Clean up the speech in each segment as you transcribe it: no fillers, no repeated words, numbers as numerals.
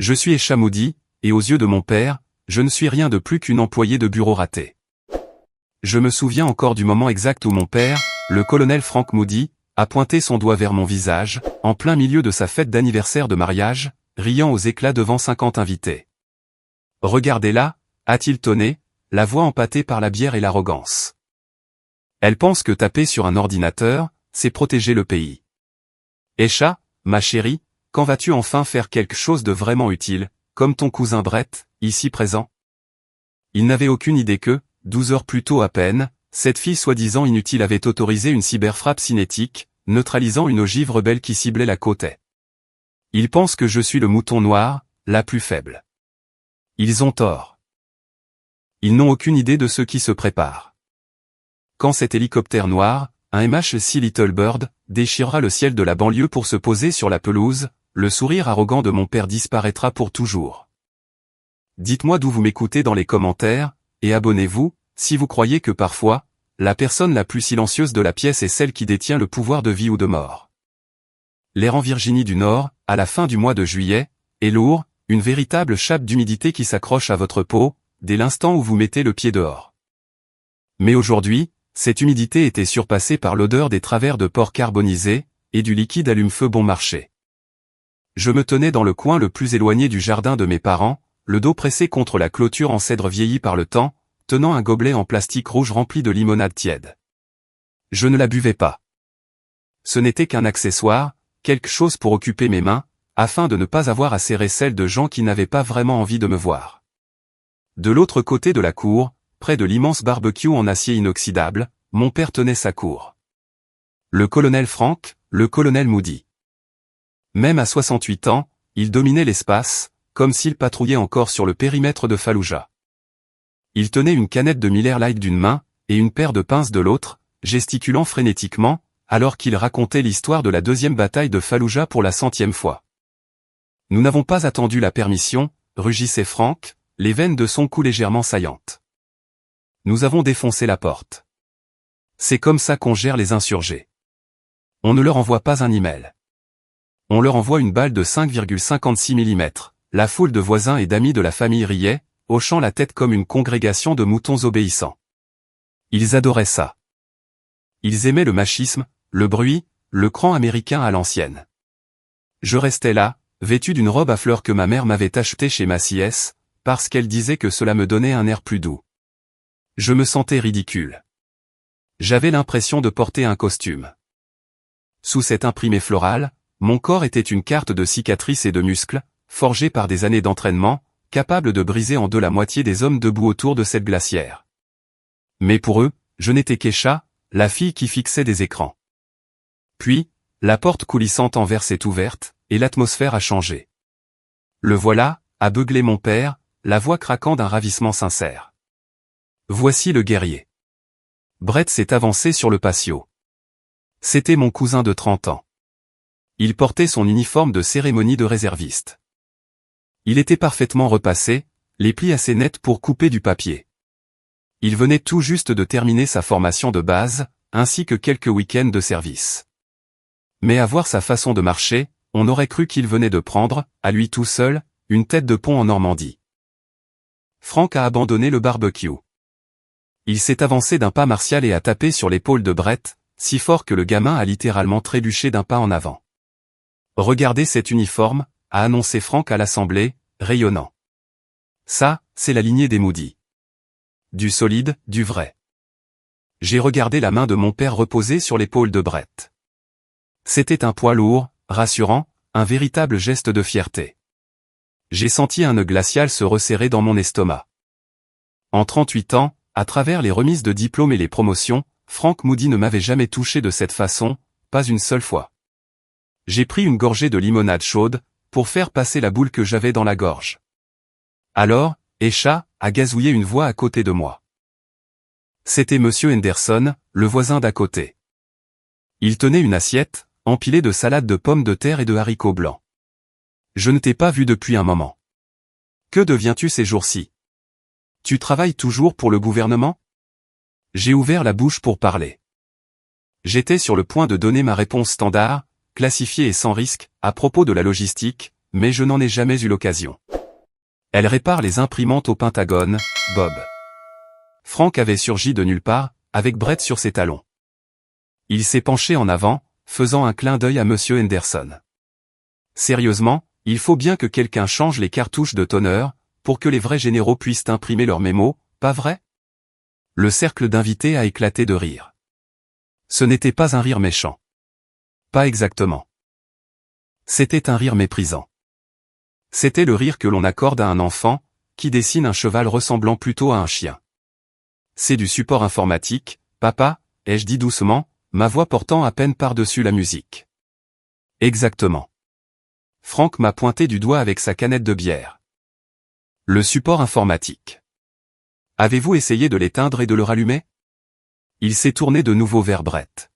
Je suis Esha Moody, et aux yeux de mon père, je ne suis rien de plus qu'une employée de bureau ratée. Je me souviens encore du moment exact où mon père, le colonel Frank Moody, a pointé son doigt vers mon visage, en plein milieu de sa fête d'anniversaire de mariage, riant aux éclats devant 50 invités. « Regardez-la » a-t-il tonné, la voix empâtée par la bière et l'arrogance. Elle pense que taper sur un ordinateur, c'est protéger le pays. Esha, ma chérie, quand vas-tu enfin faire quelque chose de vraiment utile, comme ton cousin Brett, ici présent? Il n'avait aucune idée que, 12 heures plus tôt à peine, cette fille soi-disant inutile avait autorisé une cyberfrappe cinétique, neutralisant une ogive rebelle qui ciblait la côte est. Ils pensent que je suis le mouton noir, la plus faible. Ils ont tort. Ils n'ont aucune idée de ce qui se prépare. Quand cet hélicoptère noir, un MH6 Little Bird, déchirera le ciel de la banlieue pour se poser sur la pelouse, le sourire arrogant de mon père disparaîtra pour toujours. Dites-moi d'où vous m'écoutez dans les commentaires, et abonnez-vous, si vous croyez que parfois, la personne la plus silencieuse de la pièce est celle qui détient le pouvoir de vie ou de mort. L'air en Virginie du Nord, à la fin du mois de juillet, est lourd, une véritable chape d'humidité qui s'accroche à votre peau, dès l'instant où vous mettez le pied dehors. Mais aujourd'hui, cette humidité était surpassée par l'odeur des travers de porc carbonisés, et du liquide allume-feu bon marché. Je me tenais dans le coin le plus éloigné du jardin de mes parents, le dos pressé contre la clôture en cèdre vieilli par le temps, tenant un gobelet en plastique rouge rempli de limonade tiède. Je ne la buvais pas. Ce n'était qu'un accessoire, quelque chose pour occuper mes mains, afin de ne pas avoir à serrer celles de gens qui n'avaient pas vraiment envie de me voir. De l'autre côté de la cour, près de l'immense barbecue en acier inoxydable, mon père tenait sa cour. Le colonel Frank, le colonel Moody. Même à 68 ans, il dominait l'espace, comme s'il patrouillait encore sur le périmètre de Fallujah. Il tenait une canette de Miller Lite d'une main, et une paire de pinces de l'autre, gesticulant frénétiquement, alors qu'il racontait l'histoire de la deuxième bataille de Fallujah pour la 100e fois. Nous n'avons pas attendu la permission, rugissait Frank, les veines de son cou légèrement saillantes. Nous avons défoncé la porte. C'est comme ça qu'on gère les insurgés. On ne leur envoie pas un email. On leur envoie une balle de 5,56 mm. La foule de voisins et d'amis de la famille riait, hochant la tête comme une congrégation de moutons obéissants. Ils adoraient ça. Ils aimaient le machisme, le bruit, le cran américain à l'ancienne. Je restais là, vêtu d'une robe à fleurs que ma mère m'avait achetée chez Macy's, parce qu'elle disait que cela me donnait un air plus doux. Je me sentais ridicule. J'avais l'impression de porter un costume. Sous cet imprimé floral, mon corps était une carte de cicatrices et de muscles, forgée par des années d'entraînement, capable de briser en deux la moitié des hommes debout autour de cette glacière. Mais pour eux, je n'étais qu'Esha, la fille qui fixait des écrans. Puis, la porte coulissante en verre s'est ouverte, et l'atmosphère a changé. Le voilà, a beuglé mon père, la voix craquant d'un ravissement sincère. Voici le guerrier. Brett s'est avancé sur le patio. C'était mon cousin de 30 ans. Il portait son uniforme de cérémonie de réserviste. Il était parfaitement repassé, les plis assez nets pour couper du papier. Il venait tout juste de terminer sa formation de base, ainsi que quelques week-ends de service. Mais à voir sa façon de marcher, on aurait cru qu'il venait de prendre, à lui tout seul, une tête de pont en Normandie. Frank a abandonné le barbecue. Il s'est avancé d'un pas martial et a tapé sur l'épaule de Brett, si fort que le gamin a littéralement trébuché d'un pas en avant. Regardez cet uniforme, a annoncé Frank à l'assemblée, rayonnant. Ça, c'est la lignée des Moody. Du solide, du vrai. J'ai regardé la main de mon père reposer sur l'épaule de Brett. C'était un poids lourd, rassurant, un véritable geste de fierté. J'ai senti un nœud glacial se resserrer dans mon estomac. En 38 ans, à travers les remises de diplômes et les promotions, Frank Moody ne m'avait jamais touché de cette façon, pas une seule fois. J'ai pris une gorgée de limonade chaude, pour faire passer la boule que j'avais dans la gorge. Alors, Esha, a gazouillé une voix à côté de moi. C'était Monsieur Henderson, le voisin d'à côté. Il tenait une assiette, empilée de salade de pommes de terre et de haricots blancs. Je ne t'ai pas vu depuis un moment. Que deviens-tu ces jours-ci? Tu travailles toujours pour le gouvernement? J'ai ouvert la bouche pour parler. J'étais sur le point de donner ma réponse standard, classifiée et sans risque, à propos de la logistique, mais je n'en ai jamais eu l'occasion. Elle répare les imprimantes au Pentagone, Bob. Frank avait surgi de nulle part, avec Brett sur ses talons. Il s'est penché en avant, faisant un clin d'œil à Monsieur Henderson. Sérieusement, il faut bien que quelqu'un change les cartouches de toner, pour que les vrais généraux puissent imprimer leurs mémos, pas vrai? Le cercle d'invités a éclaté de rire. Ce n'était pas un rire méchant. Pas exactement. C'était un rire méprisant. C'était le rire que l'on accorde à un enfant, qui dessine un cheval ressemblant plutôt à un chien. C'est du support informatique, papa, ai-je dit doucement, ma voix portant à peine par-dessus la musique. Exactement. Frank m'a pointé du doigt avec sa canette de bière. Le support informatique. Avez-vous essayé de l'éteindre et de le rallumer? Il s'est tourné de nouveau vers Brett.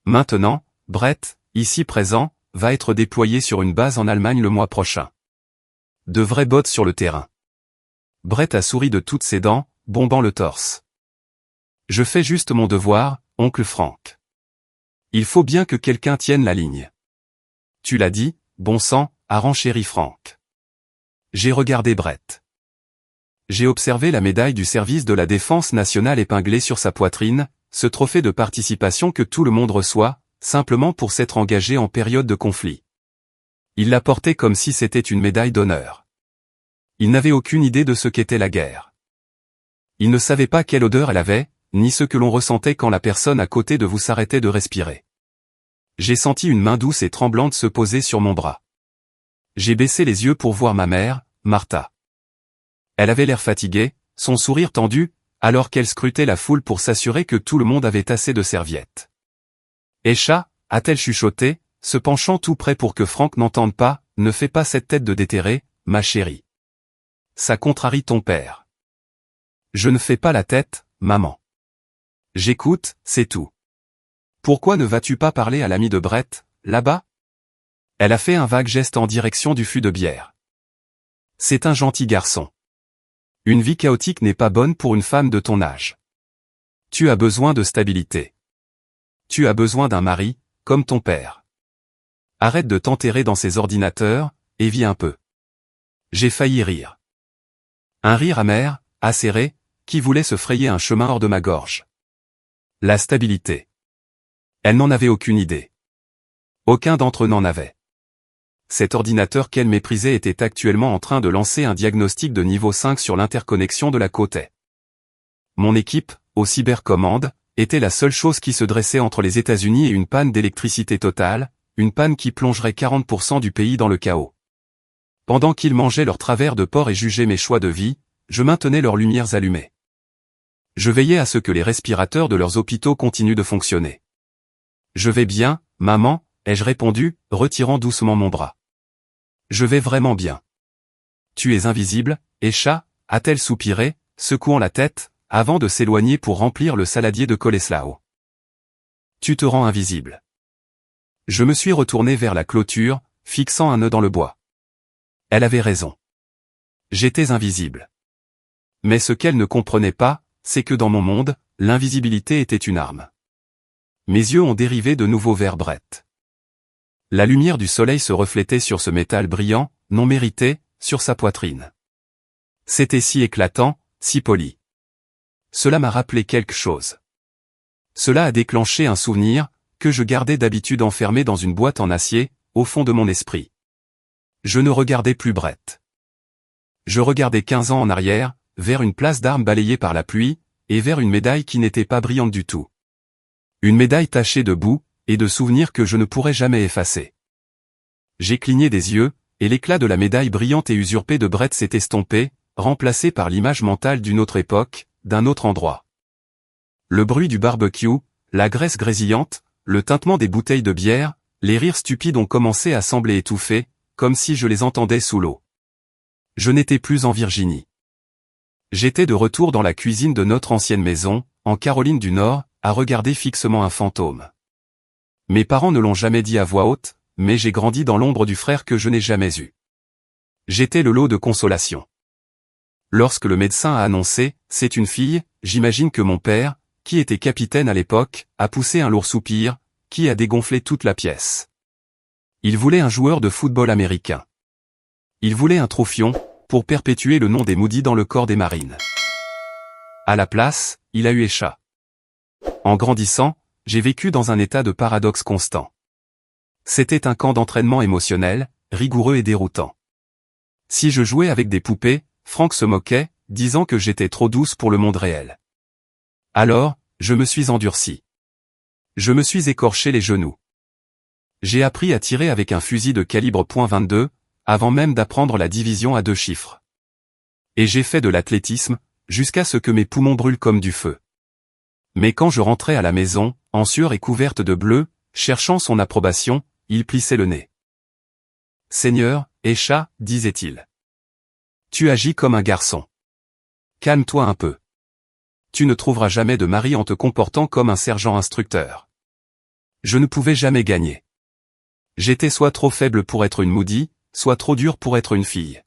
Maintenant, Brett, ici présent, va être déployé sur une base en Allemagne le mois prochain. De vrais bots sur le terrain. Brett a souri de toutes ses dents, bombant le torse. Je fais juste mon devoir, oncle Frank. Il faut bien que quelqu'un tienne la ligne. Tu l'as dit, bon sang, a renchéri Frank. J'ai regardé Brett. J'ai observé la médaille du service de la défense nationale épinglée sur sa poitrine, ce trophée de participation que tout le monde reçoit, simplement pour s'être engagé en période de conflit. Il la portait comme si c'était une médaille d'honneur. Il n'avait aucune idée de ce qu'était la guerre. Il ne savait pas quelle odeur elle avait, ni ce que l'on ressentait quand la personne à côté de vous s'arrêtait de respirer. J'ai senti une main douce et tremblante se poser sur mon bras. J'ai baissé les yeux pour voir ma mère, Martha. Elle avait l'air fatiguée, son sourire tendu, alors qu'elle scrutait la foule pour s'assurer que tout le monde avait assez de serviettes. « Esha » a-t-elle chuchoté, se penchant tout près pour que Frank n'entende pas, « ne fais pas cette tête de déterré, ma chérie. Ça contrarie ton père. » « Je ne fais pas la tête, maman. J'écoute, c'est tout. Pourquoi ne vas-tu pas parler à l'ami de Brett, là-bas ?» Elle a fait un vague geste en direction du fût de bière. « C'est un gentil garçon. Une vie chaotique n'est pas bonne pour une femme de ton âge. Tu as besoin de stabilité. Tu as besoin d'un mari, comme ton père. Arrête de t'enterrer dans ces ordinateurs, et vis un peu. » J'ai failli rire. Un rire amer, acéré, qui voulait se frayer un chemin hors de ma gorge. La stabilité. Elle n'en avait aucune idée. Aucun d'entre eux n'en avait. Cet ordinateur qu'elle méprisait était actuellement en train de lancer un diagnostic de niveau 5 sur l'interconnexion de la côte est. Mon équipe, aux cybercommandes, était la seule chose qui se dressait entre les États-Unis et une panne d'électricité totale, une panne qui plongerait 40% du pays dans le chaos. Pendant qu'ils mangeaient leur travers de porc et jugeaient mes choix de vie, je maintenais leurs lumières allumées. Je veillais à ce que les respirateurs de leurs hôpitaux continuent de fonctionner. Je vais bien, maman, ai-je répondu, retirant doucement mon bras. Je vais vraiment bien. Tu es invisible, Esha, a-t-elle soupiré, secouant la tête, avant de s'éloigner pour remplir le saladier de coleslaw. Tu te rends invisible. Je me suis retourné vers la clôture, fixant un nœud dans le bois. Elle avait raison. J'étais invisible. Mais ce qu'elle ne comprenait pas, c'est que dans mon monde, l'invisibilité était une arme. Mes yeux ont dérivé de nouveau vers Brett. La lumière du soleil se reflétait sur ce métal brillant, non mérité, sur sa poitrine. C'était si éclatant, si poli. Cela m'a rappelé quelque chose. Cela a déclenché un souvenir, que je gardais d'habitude enfermé dans une boîte en acier, au fond de mon esprit. Je ne regardais plus Brett. Je regardais 15 ans en arrière, vers une place d'armes balayée par la pluie, et vers une médaille qui n'était pas brillante du tout. Une médaille tachée de boue, et de souvenirs que je ne pourrais jamais effacer. J'ai cligné des yeux, et l'éclat de la médaille brillante et usurpée de Brett s'est estompé, remplacé par l'image mentale d'une autre époque, d'un autre endroit. Le bruit du barbecue, la graisse grésillante, le tintement des bouteilles de bière, les rires stupides ont commencé à sembler étouffés, comme si je les entendais sous l'eau. Je n'étais plus en Virginie. J'étais de retour dans la cuisine de notre ancienne maison, en Caroline du Nord, à regarder fixement un fantôme. Mes parents ne l'ont jamais dit à voix haute, mais j'ai grandi dans l'ombre du frère que je n'ai jamais eu. J'étais le lot de consolation. Lorsque le médecin a annoncé « c'est une fille », j'imagine que mon père, qui était capitaine à l'époque, a poussé un lourd soupir, qui a dégonflé toute la pièce. Il voulait un joueur de football américain. Il voulait un trofion, pour perpétuer le nom des Moody dans le corps des marines. À la place, il a eu Esha. En grandissant, j'ai vécu dans un état de paradoxe constant. C'était un camp d'entraînement émotionnel, rigoureux et déroutant. Si je jouais avec des poupées, Frank se moquait, disant que j'étais trop douce pour le monde réel. Alors, je me suis endurci. Je me suis écorché les genoux. J'ai appris à tirer avec un fusil de calibre .22, avant même d'apprendre la division à 2 chiffres. Et j'ai fait de l'athlétisme, jusqu'à ce que mes poumons brûlent comme du feu. Mais quand je rentrais à la maison, en sueur et couverte de bleu, cherchant son approbation, il plissait le nez. « Seigneur, Esha, disait-il. Tu agis comme un garçon. Calme-toi un peu. Tu ne trouveras jamais de mari en te comportant comme un sergent instructeur. » Je ne pouvais jamais gagner. J'étais soit trop faible pour être une Moody, soit trop dur pour être une fille.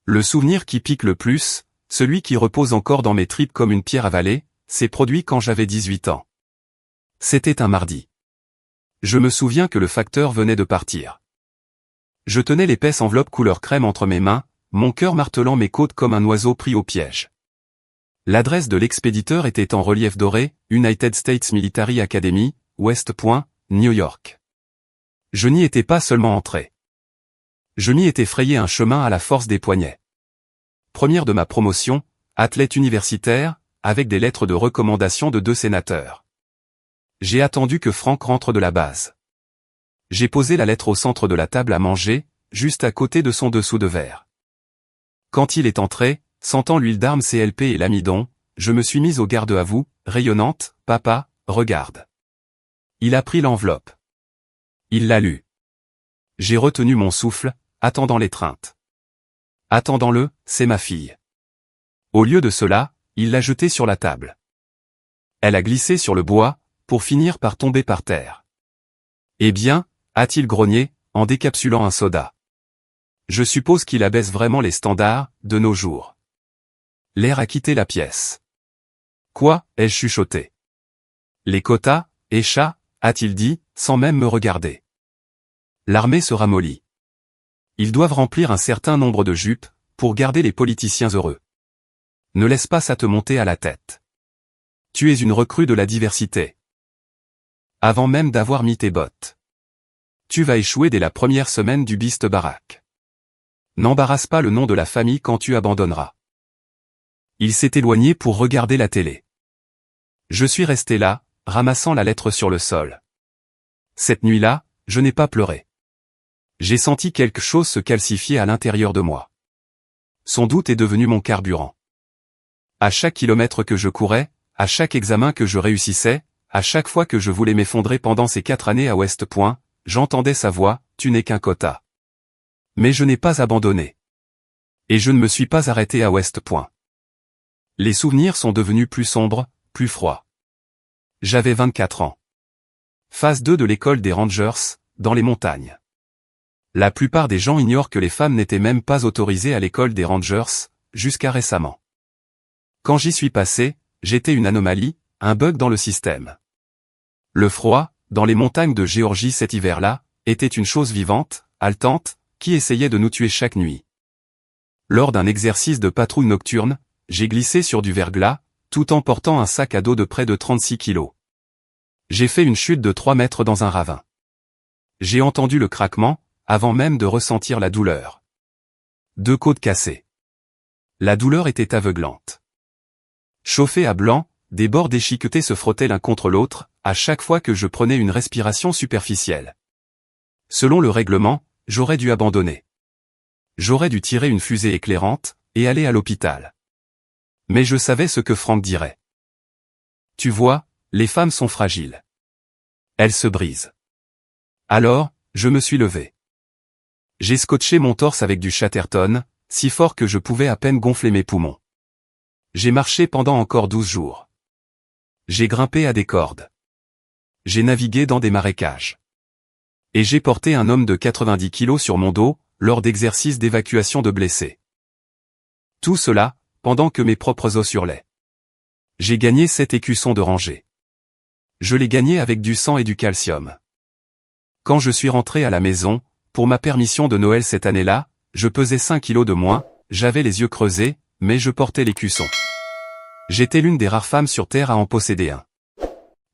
Le souvenir qui pique le plus, celui qui repose encore dans mes tripes comme une pierre avalée, s'est produit quand j'avais 18 ans. C'était un mardi. Je me souviens que le facteur venait de partir. Je tenais l'épaisse enveloppe couleur crème entre mes mains, mon cœur martelant mes côtes comme un oiseau pris au piège. L'adresse de l'expéditeur était en relief doré, United States Military Academy, West Point, New York. Je n'y étais pas seulement entré. Je m'y étais frayé un chemin à la force des poignets. Première de ma promotion, athlète universitaire, avec des lettres de recommandation de 2 sénateurs. J'ai attendu que Frank rentre de la base. J'ai posé la lettre au centre de la table à manger, juste à côté de son dessous de verre. Quand il est entré, sentant l'huile d'arme CLP et l'amidon, je me suis mise au garde à vous, rayonnante, « Papa, regarde. » Il a pris l'enveloppe. Il l'a lu. J'ai retenu mon souffle, attendant l'étreinte. Attendant-le, c'est ma fille. Au lieu de cela, il l'a jetée sur la table. Elle a glissé sur le bois, pour finir par tomber par terre. Eh bien, a-t-il grogné, en décapsulant un soda. Je suppose qu'il abaisse vraiment les standards, de nos jours. L'air a quitté la pièce. Quoi, ai-je chuchoté. Les quotas, Esha, a-t-il dit, sans même me regarder. L'armée se ramollit. Ils doivent remplir un certain nombre de jupes, pour garder les politiciens heureux. Ne laisse pas ça te monter à la tête. Tu es une recrue de la diversité. Avant même d'avoir mis tes bottes. Tu vas échouer dès la première semaine du Beast Barack. N'embarrasse pas le nom de la famille quand tu abandonneras. Il s'est éloigné pour regarder la télé. Je suis resté là, ramassant la lettre sur le sol. Cette nuit-là, je n'ai pas pleuré. J'ai senti quelque chose se calcifier à l'intérieur de moi. Son doute est devenu mon carburant. À chaque kilomètre que je courais, à chaque examen que je réussissais, à chaque fois que je voulais m'effondrer pendant ces 4 années à West Point, j'entendais sa voix, « Tu n'es qu'un quota. » Mais je n'ai pas abandonné. Et je ne me suis pas arrêté à West Point. Les souvenirs sont devenus plus sombres, plus froids. J'avais 24 ans. Phase 2 de l'école des Rangers, dans les montagnes. La plupart des gens ignorent que les femmes n'étaient même pas autorisées à l'école des Rangers, jusqu'à récemment. Quand j'y suis passé, j'étais une anomalie, un bug dans le système. Le froid, dans les montagnes de Géorgie cet hiver-là, était une chose vivante, haletante, qui essayait de nous tuer chaque nuit. Lors d'un exercice de patrouille nocturne, j'ai glissé sur du verglas, tout en portant un sac à dos de près de 36 kilos. J'ai fait une chute de 3 mètres dans un ravin. J'ai entendu le craquement, avant même de ressentir la douleur. 2 côtes cassées. La douleur était aveuglante. Chauffé à blanc, des bords déchiquetés se frottaient l'un contre l'autre, à chaque fois que je prenais une respiration superficielle. Selon le règlement, j'aurais dû abandonner. J'aurais dû tirer une fusée éclairante, et aller à l'hôpital. Mais je savais ce que Frank dirait. Tu vois, les femmes sont fragiles. Elles se brisent. Alors, je me suis levé. J'ai scotché mon torse avec du Chatterton, si fort que je pouvais à peine gonfler mes poumons. J'ai marché pendant encore 12 jours. J'ai grimpé à des cordes. J'ai navigué dans des marécages. Et j'ai porté un homme de 90 kilos sur mon dos, lors d'exercices d'évacuation de blessés. Tout cela, pendant que mes propres os hurlaient. J'ai gagné 7 écussons de rangée. Je l'ai gagné avec du sang et du calcium. Quand je suis rentré à la maison, pour ma permission de Noël cette année-là, je pesais 5 kilos de moins, j'avais les yeux creusés, mais je portais l'écusson. J'étais l'une des rares femmes sur Terre à en posséder un.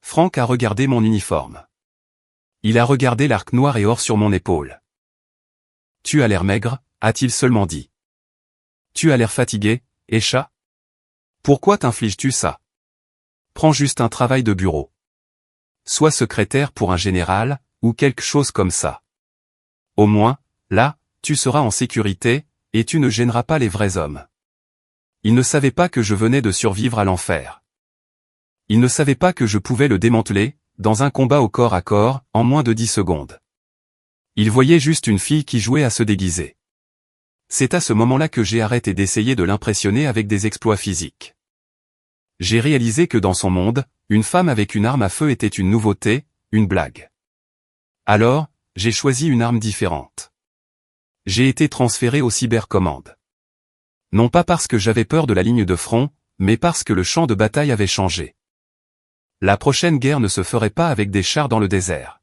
Franck a regardé mon uniforme. Il a regardé l'arc noir et or sur mon épaule. Tu as l'air maigre, a-t-il seulement dit. Tu as l'air fatigué, Esha? Pourquoi t'infliges-tu ça? Prends juste un travail de bureau. Sois secrétaire pour un général, ou quelque chose comme ça. Au moins, là, tu seras en sécurité, et tu ne gêneras pas les vrais hommes. Il ne savait pas que je venais de survivre à l'enfer. Il ne savait pas que je pouvais le démanteler, dans un combat au corps à corps, en moins de 10 secondes. Il voyait juste une fille qui jouait à se déguiser. C'est à ce moment-là que j'ai arrêté d'essayer de l'impressionner avec des exploits physiques. J'ai réalisé que dans son monde, une femme avec une arme à feu était une nouveauté, une blague. Alors, j'ai choisi une arme différente. J'ai été transféré au cybercommande. Non pas parce que j'avais peur de la ligne de front, mais parce que le champ de bataille avait changé. La prochaine guerre ne se ferait pas avec des chars dans le désert.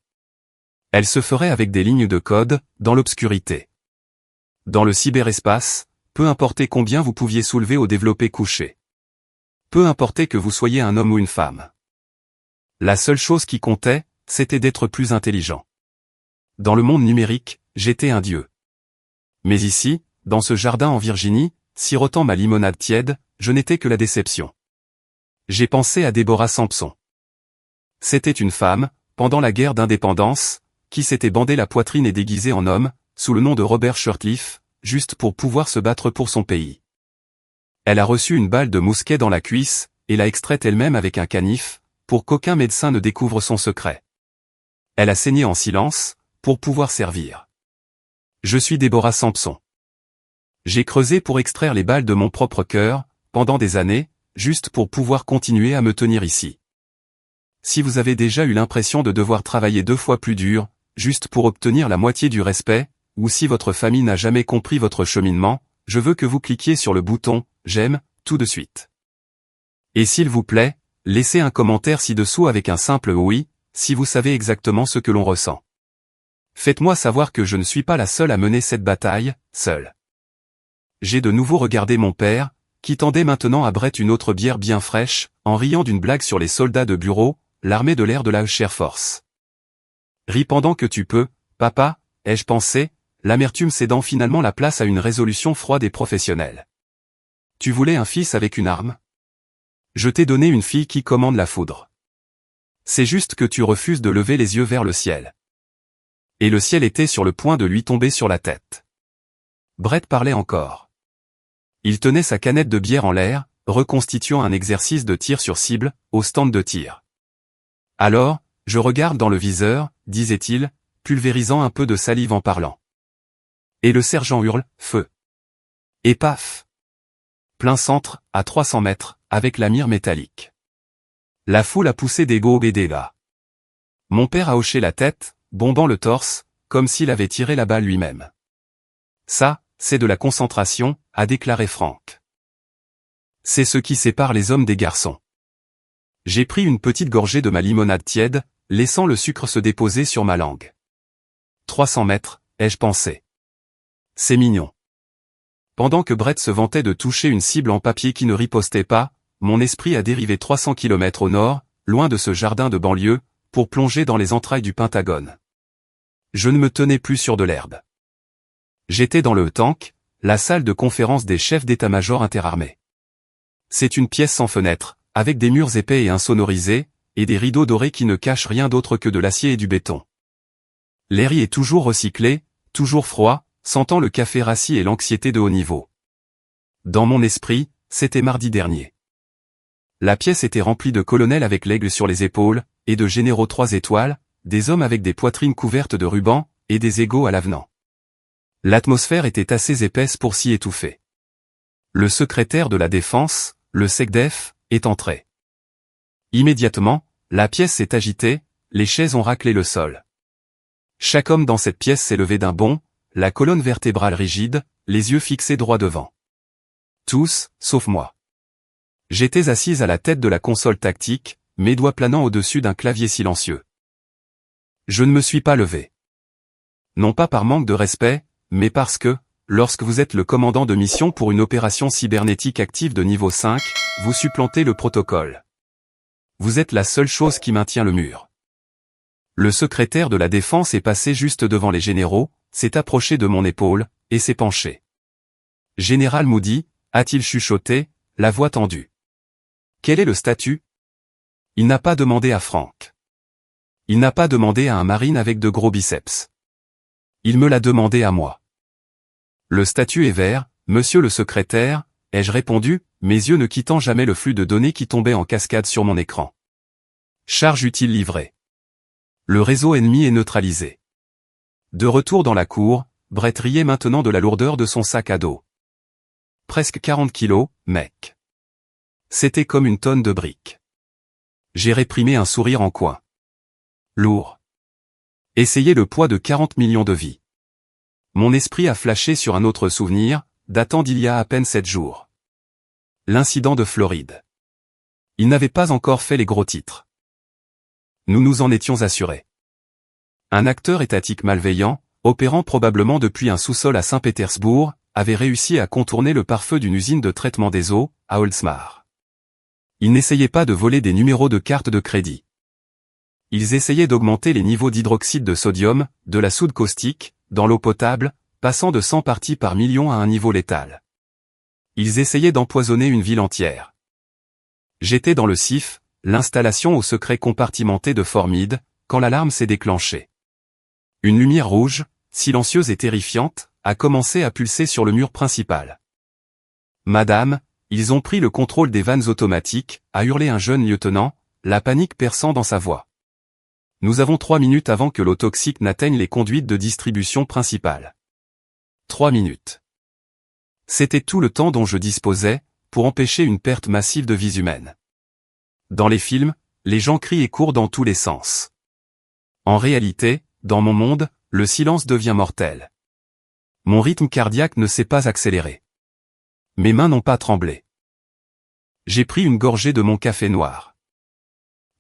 Elle se ferait avec des lignes de code, dans l'obscurité. Dans le cyberespace, peu importe combien vous pouviez soulever ou développer couché. Peu importe que vous soyez un homme ou une femme. La seule chose qui comptait, c'était d'être plus intelligent. Dans le monde numérique, j'étais un dieu. Mais ici, dans ce jardin en Virginie, sirotant ma limonade tiède, je n'étais que la déception. J'ai pensé à Deborah Sampson. C'était une femme, pendant la guerre d'indépendance, qui s'était bandé la poitrine et déguisée en homme, sous le nom de Robert Shurtleff, juste pour pouvoir se battre pour son pays. Elle a reçu une balle de mousquet dans la cuisse, et l'a extraite elle-même avec un canif, pour qu'aucun médecin ne découvre son secret. Elle a saigné en silence, pour pouvoir servir. Je suis Deborah Sampson. J'ai creusé pour extraire les balles de mon propre cœur, pendant des années, juste pour pouvoir continuer à me tenir ici. Si vous avez déjà eu l'impression de devoir travailler 2 fois plus dur, juste pour obtenir la moitié du respect, ou si votre famille n'a jamais compris votre cheminement, je veux que vous cliquiez sur le bouton « J'aime » tout de suite. Et s'il vous plaît, laissez un commentaire ci-dessous avec un simple « oui », si vous savez exactement ce que l'on ressent. Faites-moi savoir que je ne suis pas la seule à mener cette bataille, seule. J'ai de nouveau regardé mon père, qui tendait maintenant à Brett une autre bière bien fraîche, en riant d'une blague sur les soldats de bureau, l'armée de l'air de la Air Force. Ris pendant que tu peux, papa, ai-je pensé, l'amertume cédant finalement la place à une résolution froide et professionnelle. Tu voulais un fils avec une arme? Je t'ai donné une fille qui commande la foudre. C'est juste que tu refuses de lever les yeux vers le ciel. Et le ciel était sur le point de lui tomber sur la tête. Brett parlait encore. Il tenait sa canette de bière en l'air, reconstituant un exercice de tir sur cible, au stand de tir. Alors, je regarde dans le viseur, disait-il, pulvérisant un peu de salive en parlant. Et le sergent hurle, feu. Et paf! Plein centre, à 300 mètres, avec la mire métallique. La foule a poussé des go et des gars. Mon père a hoché la tête, bombant le torse, comme s'il avait tiré la balle lui-même. Ça, c'est de la concentration, a déclaré Franck. C'est ce qui sépare les hommes des garçons. J'ai pris une petite gorgée de ma limonade tiède, laissant le sucre se déposer sur ma langue. 300 mètres, ai-je pensé. C'est mignon. Pendant que Brett se vantait de toucher une cible en papier qui ne ripostait pas, mon esprit a dérivé 300 km au nord, loin de ce jardin de banlieue, pour plonger dans les entrailles du Pentagone. Je ne me tenais plus sur de l'herbe. J'étais dans le tank, la salle de conférence des chefs d'état-major interarmés. C'est une pièce sans fenêtre, avec des murs épais et insonorisés, et des rideaux dorés qui ne cachent rien d'autre que de l'acier et du béton. L'air y est toujours recyclé, toujours froid, sentant le café rassis et l'anxiété de haut niveau. Dans mon esprit, c'était mardi dernier. La pièce était remplie de colonels avec l'aigle sur les épaules, et de généraux 3 étoiles, des hommes avec des poitrines couvertes de rubans, et des égaux à l'avenant. L'atmosphère était assez épaisse pour s'y étouffer. Le secrétaire de la Défense, le SecDef, est entré. Immédiatement, la pièce s'est agitée, les chaises ont raclé le sol. Chaque homme dans cette pièce s'est levé d'un bond, la colonne vertébrale rigide, les yeux fixés droit devant. Tous, sauf moi. J'étais assise à la tête de la console tactique, mes doigts planant au-dessus d'un clavier silencieux. Je ne me suis pas levé. Non pas par manque de respect, mais parce que, lorsque vous êtes le commandant de mission pour une opération cybernétique active de niveau 5, vous supplantez le protocole. Vous êtes la seule chose qui maintient le mur. Le secrétaire de la Défense est passé juste devant les généraux, s'est approché de mon épaule, et s'est penché. Général Moody, a-t-il chuchoté, la voix tendue. Quel est le statut? Il n'a pas demandé à Frank. Il n'a pas demandé à un marine avec de gros biceps. Il me l'a demandé à moi. Le statut est vert, monsieur le secrétaire, ai-je répondu, mes yeux ne quittant jamais le flux de données qui tombait en cascade sur mon écran. Charge utile livrée. Le réseau ennemi est neutralisé. De retour dans la cour, Brett riait maintenant de la lourdeur de son sac à dos. Presque 40 kilos, mec. C'était comme une tonne de briques. J'ai réprimé un sourire en coin. Lourd. Essayez le poids de 40 millions de vies. Mon esprit a flashé sur un autre souvenir, datant d'il y a à peine 7 jours. L'incident de Floride. Il n'avait pas encore fait les gros titres. Nous nous en étions assurés. Un acteur étatique malveillant, opérant probablement depuis un sous-sol à Saint-Pétersbourg, avait réussi à contourner le pare-feu d'une usine de traitement des eaux, à Oldsmar. Ils n'essayaient pas de voler des numéros de carte de crédit. Ils essayaient d'augmenter les niveaux d'hydroxyde de sodium, de la soude caustique, dans l'eau potable, passant de 100 parties par million à un niveau létal. Ils essayaient d'empoisonner une ville entière. J'étais dans le CIF, l'installation au secret compartimenté de Fort Meade, quand l'alarme s'est déclenchée. Une lumière rouge, silencieuse et terrifiante, a commencé à pulser sur le mur principal. Madame, ils ont pris le contrôle des vannes automatiques, a hurlé un jeune lieutenant, la panique perçant dans sa voix. Nous avons 3 minutes avant que l'eau toxique n'atteigne les conduites de distribution principales. 3 minutes. C'était tout le temps dont je disposais, pour empêcher une perte massive de vies humaines. Dans les films, les gens crient et courent dans tous les sens. En réalité, dans mon monde, le silence devient mortel. Mon rythme cardiaque ne s'est pas accéléré. Mes mains n'ont pas tremblé. J'ai pris une gorgée de mon café noir.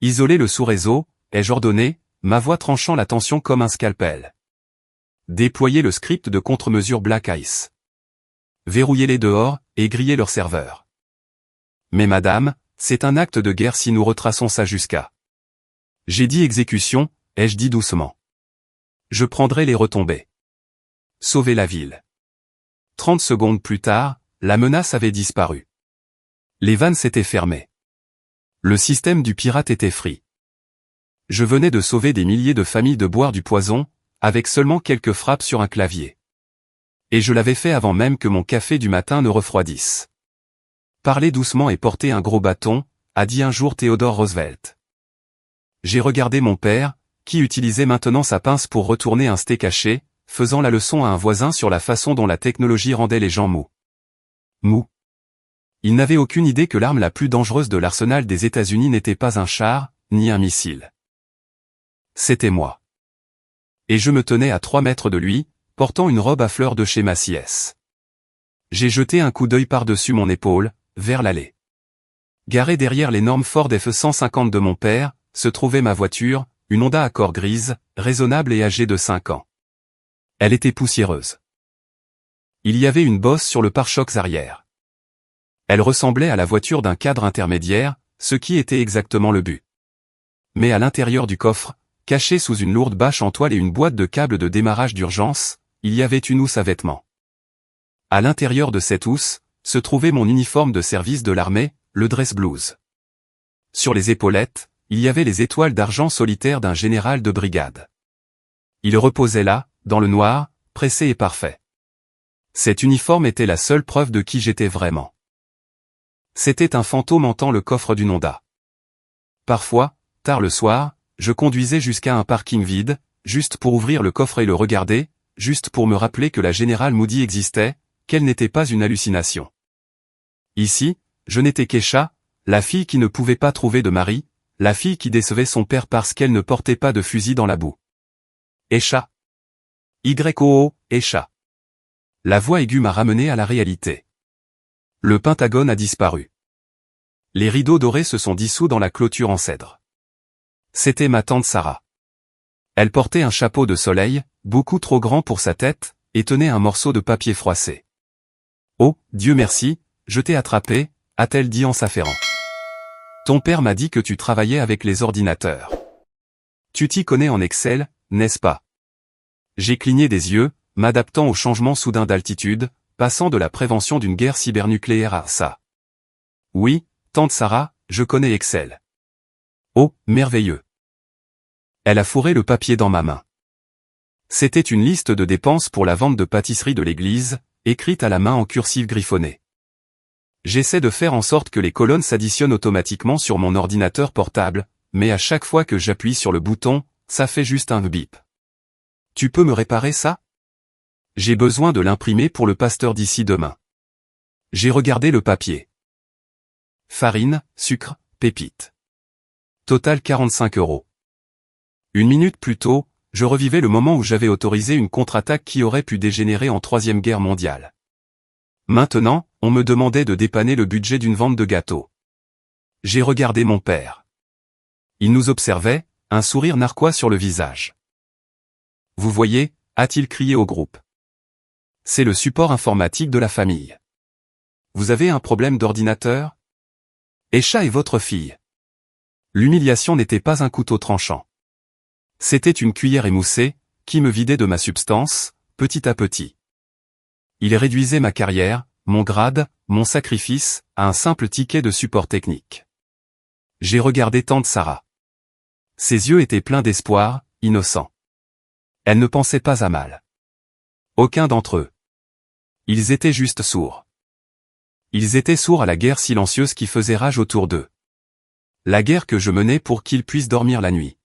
Isoler le sous-réseau, ai-je ordonné, ma voix tranchant la tension comme un scalpel. Déployer le script de contre-mesure Black Ice. Verrouillez-les dehors, et grillez leur serveur. Mais madame, c'est un acte de guerre si nous retraçons ça jusqu'à. J'ai dit exécution, ai-je dit doucement. Je prendrai les retombées. Sauver la ville. 30 secondes plus tard, la menace avait disparu. Les vannes s'étaient fermées. Le système du pirate était free. Je venais de sauver des milliers de familles de boire du poison, avec seulement quelques frappes sur un clavier. Et je l'avais fait avant même que mon café du matin ne refroidisse. Parler doucement et porter un gros bâton, a dit un jour Theodore Roosevelt. J'ai regardé mon père, qui utilisait maintenant sa pince pour retourner un steak haché, faisant la leçon à un voisin sur la façon dont la technologie rendait les gens mous. Mous. Il n'avait aucune idée que l'arme la plus dangereuse de l'arsenal des États-Unis n'était pas un char, ni un missile. C'était moi. Et je me tenais à 3 mètres de lui, portant une robe à fleurs de chez Macy's. J'ai jeté un coup d'œil par-dessus mon épaule, vers l'allée. Garée derrière l'énorme Ford F-150 de mon père, se trouvait ma voiture, une Honda Accord grise, raisonnable et âgée de 5 ans. Elle était poussiéreuse. Il y avait une bosse sur le pare-chocs arrière. Elle ressemblait à la voiture d'un cadre intermédiaire, ce qui était exactement le but. Mais à l'intérieur du coffre, caché sous une lourde bâche en toile et une boîte de câbles de démarrage d'urgence, il y avait une housse à vêtements. À l'intérieur de cette housse, se trouvait mon uniforme de service de l'armée, le dress blues. Sur les épaulettes, il y avait les étoiles d'argent solitaires d'un général de brigade. Il reposait là, dans le noir, pressé et parfait. Cet uniforme était la seule preuve de qui j'étais vraiment. C'était un fantôme hantant le coffre d'une Honda. Parfois, tard le soir, je conduisais jusqu'à un parking vide, juste pour ouvrir le coffre et le regarder, juste pour me rappeler que la générale Moody existait, qu'elle n'était pas une hallucination. Ici, je n'étais qu'Esha, la fille qui ne pouvait pas trouver de mari, la fille qui décevait son père parce qu'elle ne portait pas de fusil dans la boue. Esha. Y-O-O, Esha. La voix aiguë m'a ramené à la réalité. Le Pentagone a disparu. Les rideaux dorés se sont dissous dans la clôture en cèdre. C'était ma tante Sarah. Elle portait un chapeau de soleil, beaucoup trop grand pour sa tête, et tenait un morceau de papier froissé. « Oh, Dieu merci, je t'ai attrapé », a-t-elle dit en s'affairant. « Ton père m'a dit que tu travaillais avec les ordinateurs. Tu t'y connais en Excel, n'est-ce pas ?» J'ai cligné des yeux, m'adaptant au changement soudain d'altitude, passant de la prévention d'une guerre cybernucléaire à ça. « Oui, tante Sarah, je connais Excel. » « Oh, merveilleux !» Elle a fourré le papier dans ma main. C'était une liste de dépenses pour la vente de pâtisseries de l'église, écrite à la main en cursive griffonnée. J'essaie de faire en sorte que les colonnes s'additionnent automatiquement sur mon ordinateur portable, mais à chaque fois que j'appuie sur le bouton, ça fait juste un bip. « Tu peux me réparer ça ? J'ai besoin de l'imprimer pour le pasteur d'ici demain. » J'ai regardé le papier. Farine, sucre, pépites. Total 45 €. Une minute plus tôt, je revivais le moment où j'avais autorisé une contre-attaque qui aurait pu dégénérer en Troisième Guerre mondiale. Maintenant, on me demandait de dépanner le budget d'une vente de gâteaux. J'ai regardé mon père. Il nous observait, un sourire narquois sur le visage. « Vous voyez » a-t-il crié au groupe. « C'est le support informatique de la famille. Vous avez un problème d'ordinateur ? Esha est votre fille. » L'humiliation n'était pas un couteau tranchant. C'était une cuillère émoussée, qui me vidait de ma substance, petit à petit. Il réduisait ma carrière, mon grade, mon sacrifice, à un simple ticket de support technique. J'ai regardé tante Sarah. Ses yeux étaient pleins d'espoir, innocents. Elle ne pensait pas à mal. Aucun d'entre eux. Ils étaient juste sourds. Ils étaient sourds à la guerre silencieuse qui faisait rage autour d'eux. La guerre que je menais pour qu'ils puissent dormir la nuit.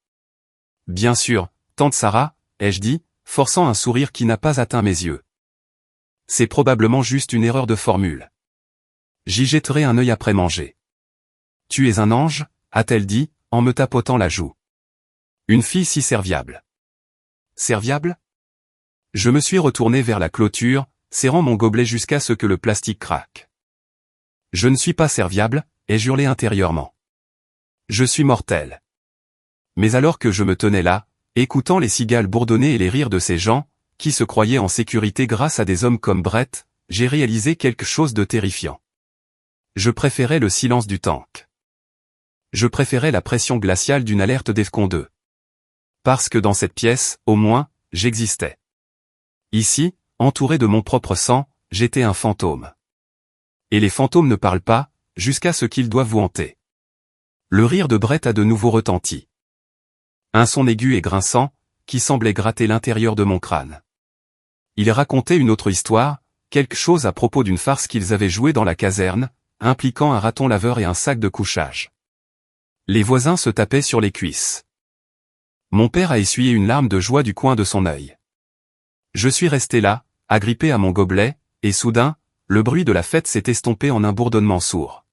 Bien sûr, tante Sarah, ai-je dit, forçant un sourire qui n'a pas atteint mes yeux. C'est probablement juste une erreur de formule. J'y jetterai un œil après manger. Tu es un ange, a-t-elle dit, en me tapotant la joue. Une fille si serviable. Serviable ? Je me suis retourné vers la clôture, serrant mon gobelet jusqu'à ce que le plastique craque. Je ne suis pas serviable, ai-je hurlé intérieurement. Je suis mortel. Mais alors que je me tenais là, écoutant les cigales bourdonner et les rires de ces gens, qui se croyaient en sécurité grâce à des hommes comme Brett, j'ai réalisé quelque chose de terrifiant. Je préférais le silence du tank. Je préférais la pression glaciale d'une alerte DEFCON 2. Parce que dans cette pièce, au moins, j'existais. Ici, entouré de mon propre sang, j'étais un fantôme. Et les fantômes ne parlent pas, jusqu'à ce qu'ils doivent vous hanter. Le rire de Brett a de nouveau retenti. Un son aigu et grinçant, qui semblait gratter l'intérieur de mon crâne. Il racontait une autre histoire, quelque chose à propos d'une farce qu'ils avaient jouée dans la caserne, impliquant un raton laveur et un sac de couchage. Les voisins se tapaient sur les cuisses. Mon père a essuyé une larme de joie du coin de son œil. Je suis resté là, agrippé à mon gobelet, et soudain, le bruit de la fête s'est estompé en un bourdonnement sourd.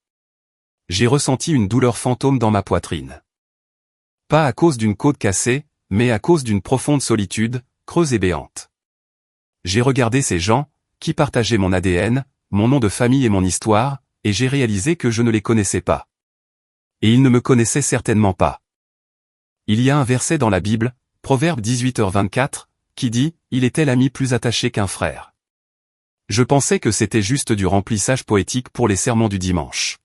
J'ai ressenti une douleur fantôme dans ma poitrine. Pas à cause d'une côte cassée, mais à cause d'une profonde solitude, creuse et béante. J'ai regardé ces gens, qui partageaient mon ADN, mon nom de famille et mon histoire, et j'ai réalisé que je ne les connaissais pas. Et ils ne me connaissaient certainement pas. Il y a un verset dans la Bible, Proverbe 18h24, qui dit « Il était l'ami plus attaché qu'un frère ». Je pensais que c'était juste du remplissage poétique pour les sermons du dimanche.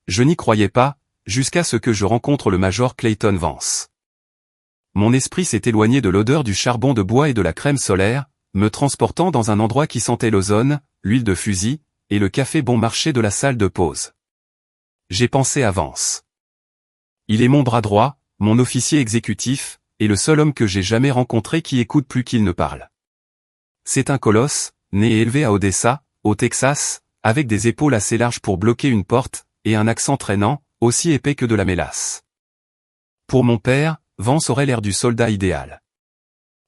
Je n'y croyais pas, jusqu'à ce que je rencontre le major Clayton Vance. Mon esprit s'est éloigné de l'odeur du charbon de bois et de la crème solaire, me transportant dans un endroit qui sentait l'ozone, l'huile de fusil, et le café bon marché de la salle de pause. J'ai pensé à Vance. Il est mon bras droit, mon officier exécutif, et le seul homme que j'ai jamais rencontré qui écoute plus qu'il ne parle. C'est un colosse, né et élevé à Odessa, au Texas, avec des épaules assez larges pour bloquer une porte, et un accent traînant, aussi épais que de la mélasse. Pour mon père, Vance aurait l'air du soldat idéal.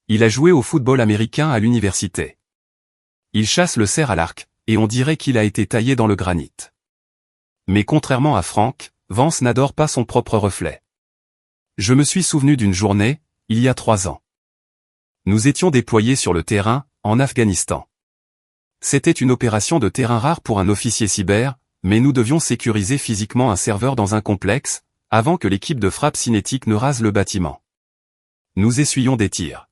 Il a joué au football américain à l'université. Il chasse le cerf à l'arc, et on dirait qu'il a été taillé dans le granit. Mais contrairement à Frank, Vance n'adore pas son propre reflet. Je me suis souvenu d'une journée, il y a 3 ans. Nous étions déployés sur le terrain, en Afghanistan. C'était une opération de terrain rare pour un officier cyber, mais nous devions sécuriser physiquement un serveur dans un complexe, avant que l'équipe de frappe cinétique ne rase le bâtiment. Nous essuyions des tirs.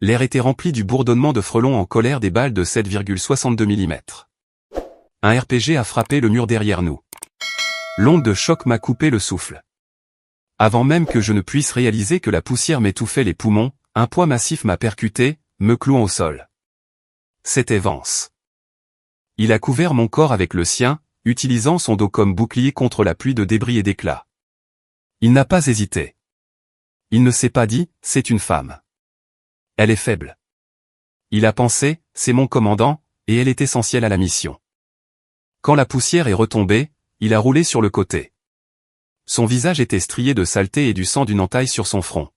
L'air était rempli du bourdonnement de frelons en colère des balles de 7,62 mm. Un RPG a frappé le mur derrière nous. L'onde de choc m'a coupé le souffle. Avant même que je ne puisse réaliser que la poussière m'étouffait les poumons, un poids massif m'a percuté, me clouant au sol. C'était Vance. Il a couvert mon corps avec le sien, utilisant son dos comme bouclier contre la pluie de débris et d'éclats. Il n'a pas hésité. Il ne s'est pas dit, c'est une femme. Elle est faible. Il a pensé, c'est mon commandant, et elle est essentielle à la mission. Quand la poussière est retombée, il a roulé sur le côté. Son visage était strié de saleté et du sang d'une entaille sur son front.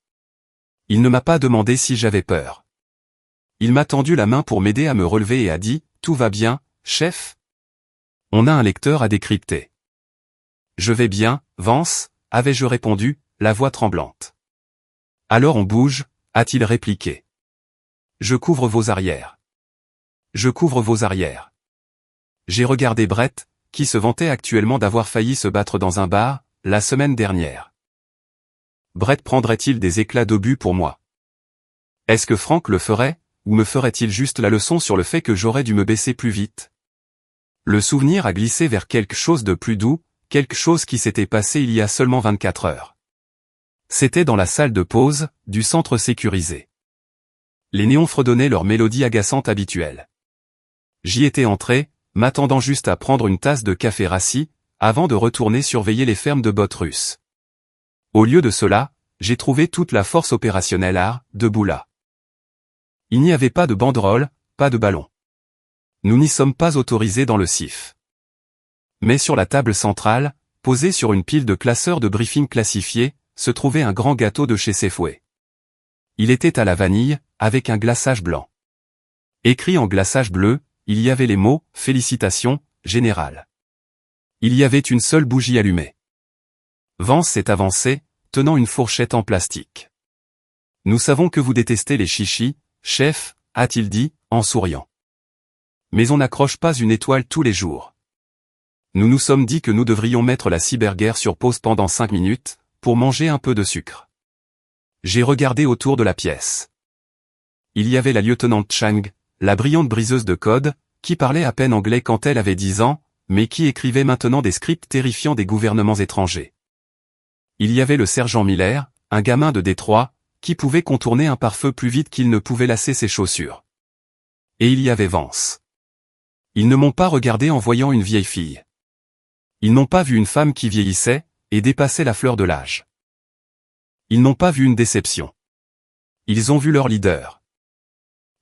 Il ne m'a pas demandé si j'avais peur. Il m'a tendu la main pour m'aider à me relever et a dit, « Tout va bien, chef ?» On a un lecteur à décrypter. « Je vais bien, Vance » avais-je répondu, la voix tremblante. « Alors on bouge » a-t-il répliqué. « Je couvre vos arrières. Je couvre vos arrières. » J'ai regardé Brett, qui se vantait actuellement d'avoir failli se battre dans un bar, la semaine dernière. Brett prendrait-il des éclats d'obus pour moi? Est-ce que Frank le ferait, ou me ferait-il juste la leçon sur le fait que j'aurais dû me baisser plus vite? Le souvenir a glissé vers quelque chose de plus doux, quelque chose qui s'était passé il y a seulement 24 heures. C'était dans la salle de pause, du centre sécurisé. Les néons fredonnaient leur mélodie agaçante habituelle. J'y étais entré, m'attendant juste à prendre une tasse de café rassis, avant de retourner surveiller les fermes de bottes russes. Au lieu de cela, j'ai trouvé toute la force opérationnelle debout là. Il n'y avait pas de banderole, pas de ballon. Nous n'y sommes pas autorisés dans le CIF. Mais sur la table centrale, posée sur une pile de classeurs de briefing classifiés, se trouvait un grand gâteau de chez Safeway. Il était à la vanille, avec un glaçage blanc. Écrit en glaçage bleu, il y avait les mots « Félicitations, Général ». Il y avait une seule bougie allumée. Vance s'est avancé, tenant une fourchette en plastique. « Nous savons que vous détestez les chichis, chef, » a-t-il dit, en souriant. « Mais on n'accroche pas une étoile tous les jours. Nous nous sommes dit que nous devrions mettre la cyberguerre sur pause pendant 5 minutes, pour manger un peu de sucre. » J'ai regardé autour de la pièce. Il y avait la lieutenant Chang, la brillante briseuse de code, qui parlait à peine anglais quand elle avait 10 ans, mais qui écrivait maintenant des scripts terrifiants des gouvernements étrangers. Il y avait le sergent Miller, un gamin de Détroit, qui pouvait contourner un pare-feu plus vite qu'il ne pouvait lasser ses chaussures. Et il y avait Vance. Ils ne m'ont pas regardé en voyant une vieille fille. Ils n'ont pas vu une femme qui vieillissait, et dépassait la fleur de l'âge. Ils n'ont pas vu une déception. Ils ont vu leur leader.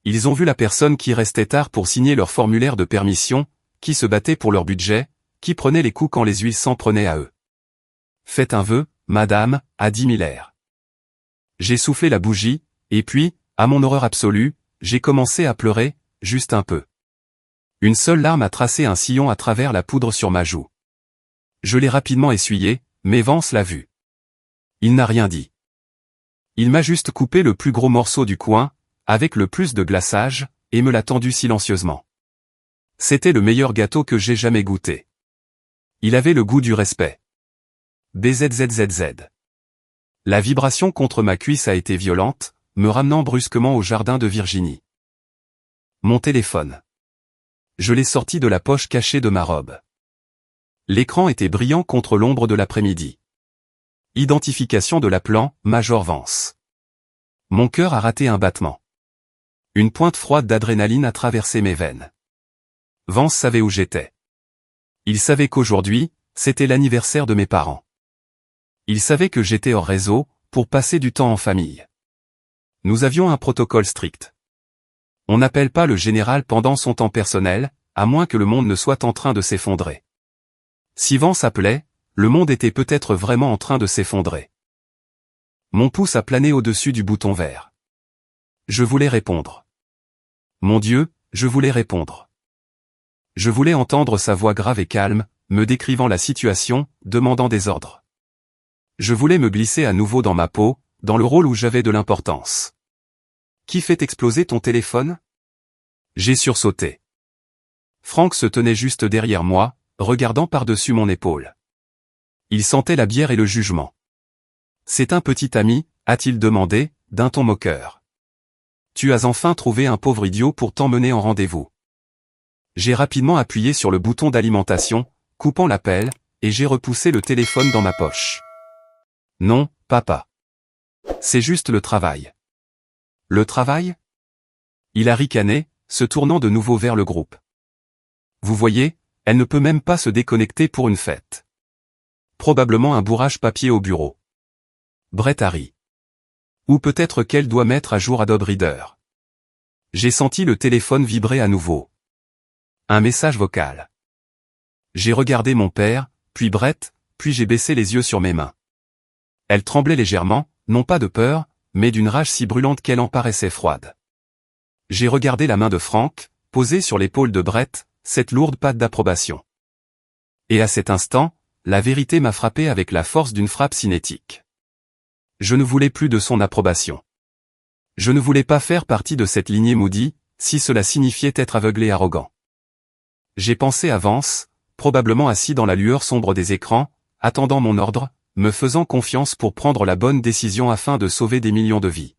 Ils ont vu la personne qui restait tard pour signer leur formulaire de permission, qui se battait pour leur budget, qui prenait les coups quand les huiles s'en prenaient à eux. « Faites un vœu, madame » a dit Miller. J'ai soufflé la bougie, et puis, à mon horreur absolue, j'ai commencé à pleurer, juste un peu. Une seule larme a tracé un sillon à travers la poudre sur ma joue. Je l'ai rapidement essuyé, mais Vance l'a vu. Il n'a rien dit. Il m'a juste coupé le plus gros morceau du coin, avec le plus de glaçage, et me l'a tendu silencieusement. C'était le meilleur gâteau que j'ai jamais goûté. Il avait le goût du respect. BZZZZ. La vibration contre ma cuisse a été violente, me ramenant brusquement au jardin de Virginie. Mon téléphone. Je l'ai sorti de la poche cachée de ma robe. L'écran était brillant contre l'ombre de l'après-midi. Identification de l'appelant, Major Vance. Mon cœur a raté un battement. Une pointe froide d'adrénaline a traversé mes veines. Vance savait où j'étais. Il savait qu'aujourd'hui, c'était l'anniversaire de mes parents. Il savait que j'étais hors réseau, pour passer du temps en famille. Nous avions un protocole strict. On n'appelle pas le général pendant son temps personnel, à moins que le monde ne soit en train de s'effondrer. Si Vance appelait, le monde était peut-être vraiment en train de s'effondrer. Mon pouce a plané au-dessus du bouton vert. Je voulais répondre. Mon Dieu, je voulais répondre. Je voulais entendre sa voix grave et calme, me décrivant la situation, demandant des ordres. Je voulais me glisser à nouveau dans ma peau, dans le rôle où j'avais de l'importance. Qui fait exploser ton téléphone? J'ai sursauté. Frank se tenait juste derrière moi, regardant par-dessus mon épaule. Il sentait la bière et le jugement. C'est un petit ami, a-t-il demandé, d'un ton moqueur. tu as enfin trouvé un pauvre idiot pour t'emmener en rendez-vous. J'ai rapidement appuyé sur le bouton d'alimentation, coupant l'appel, et j'ai repoussé le téléphone dans ma poche. Non, papa. C'est juste le travail. Le travail? Il a ricané, se tournant de nouveau vers le groupe. Vous voyez, elle ne peut même pas se déconnecter pour une fête. Probablement un bourrage papier au bureau. Brett a ri. Ou peut-être qu'elle doit mettre à jour Adobe Reader. J'ai senti le téléphone vibrer à nouveau. Un message vocal. J'ai regardé mon père, puis Brett, puis j'ai baissé les yeux sur mes mains. Elle tremblait légèrement, non pas de peur, mais d'une rage si brûlante qu'elle en paraissait froide. J'ai regardé la main de Frank, posée sur l'épaule de Brett, cette lourde patte d'approbation. Et à cet instant, la vérité m'a frappé avec la force d'une frappe cinétique. Je ne voulais plus de son approbation. Je ne voulais pas faire partie de cette lignée Moody, si cela signifiait être aveuglé et arrogant. J'ai pensé à Vance, probablement assis dans la lueur sombre des écrans, attendant mon ordre, me faisant confiance pour prendre la bonne décision afin de sauver des millions de vies.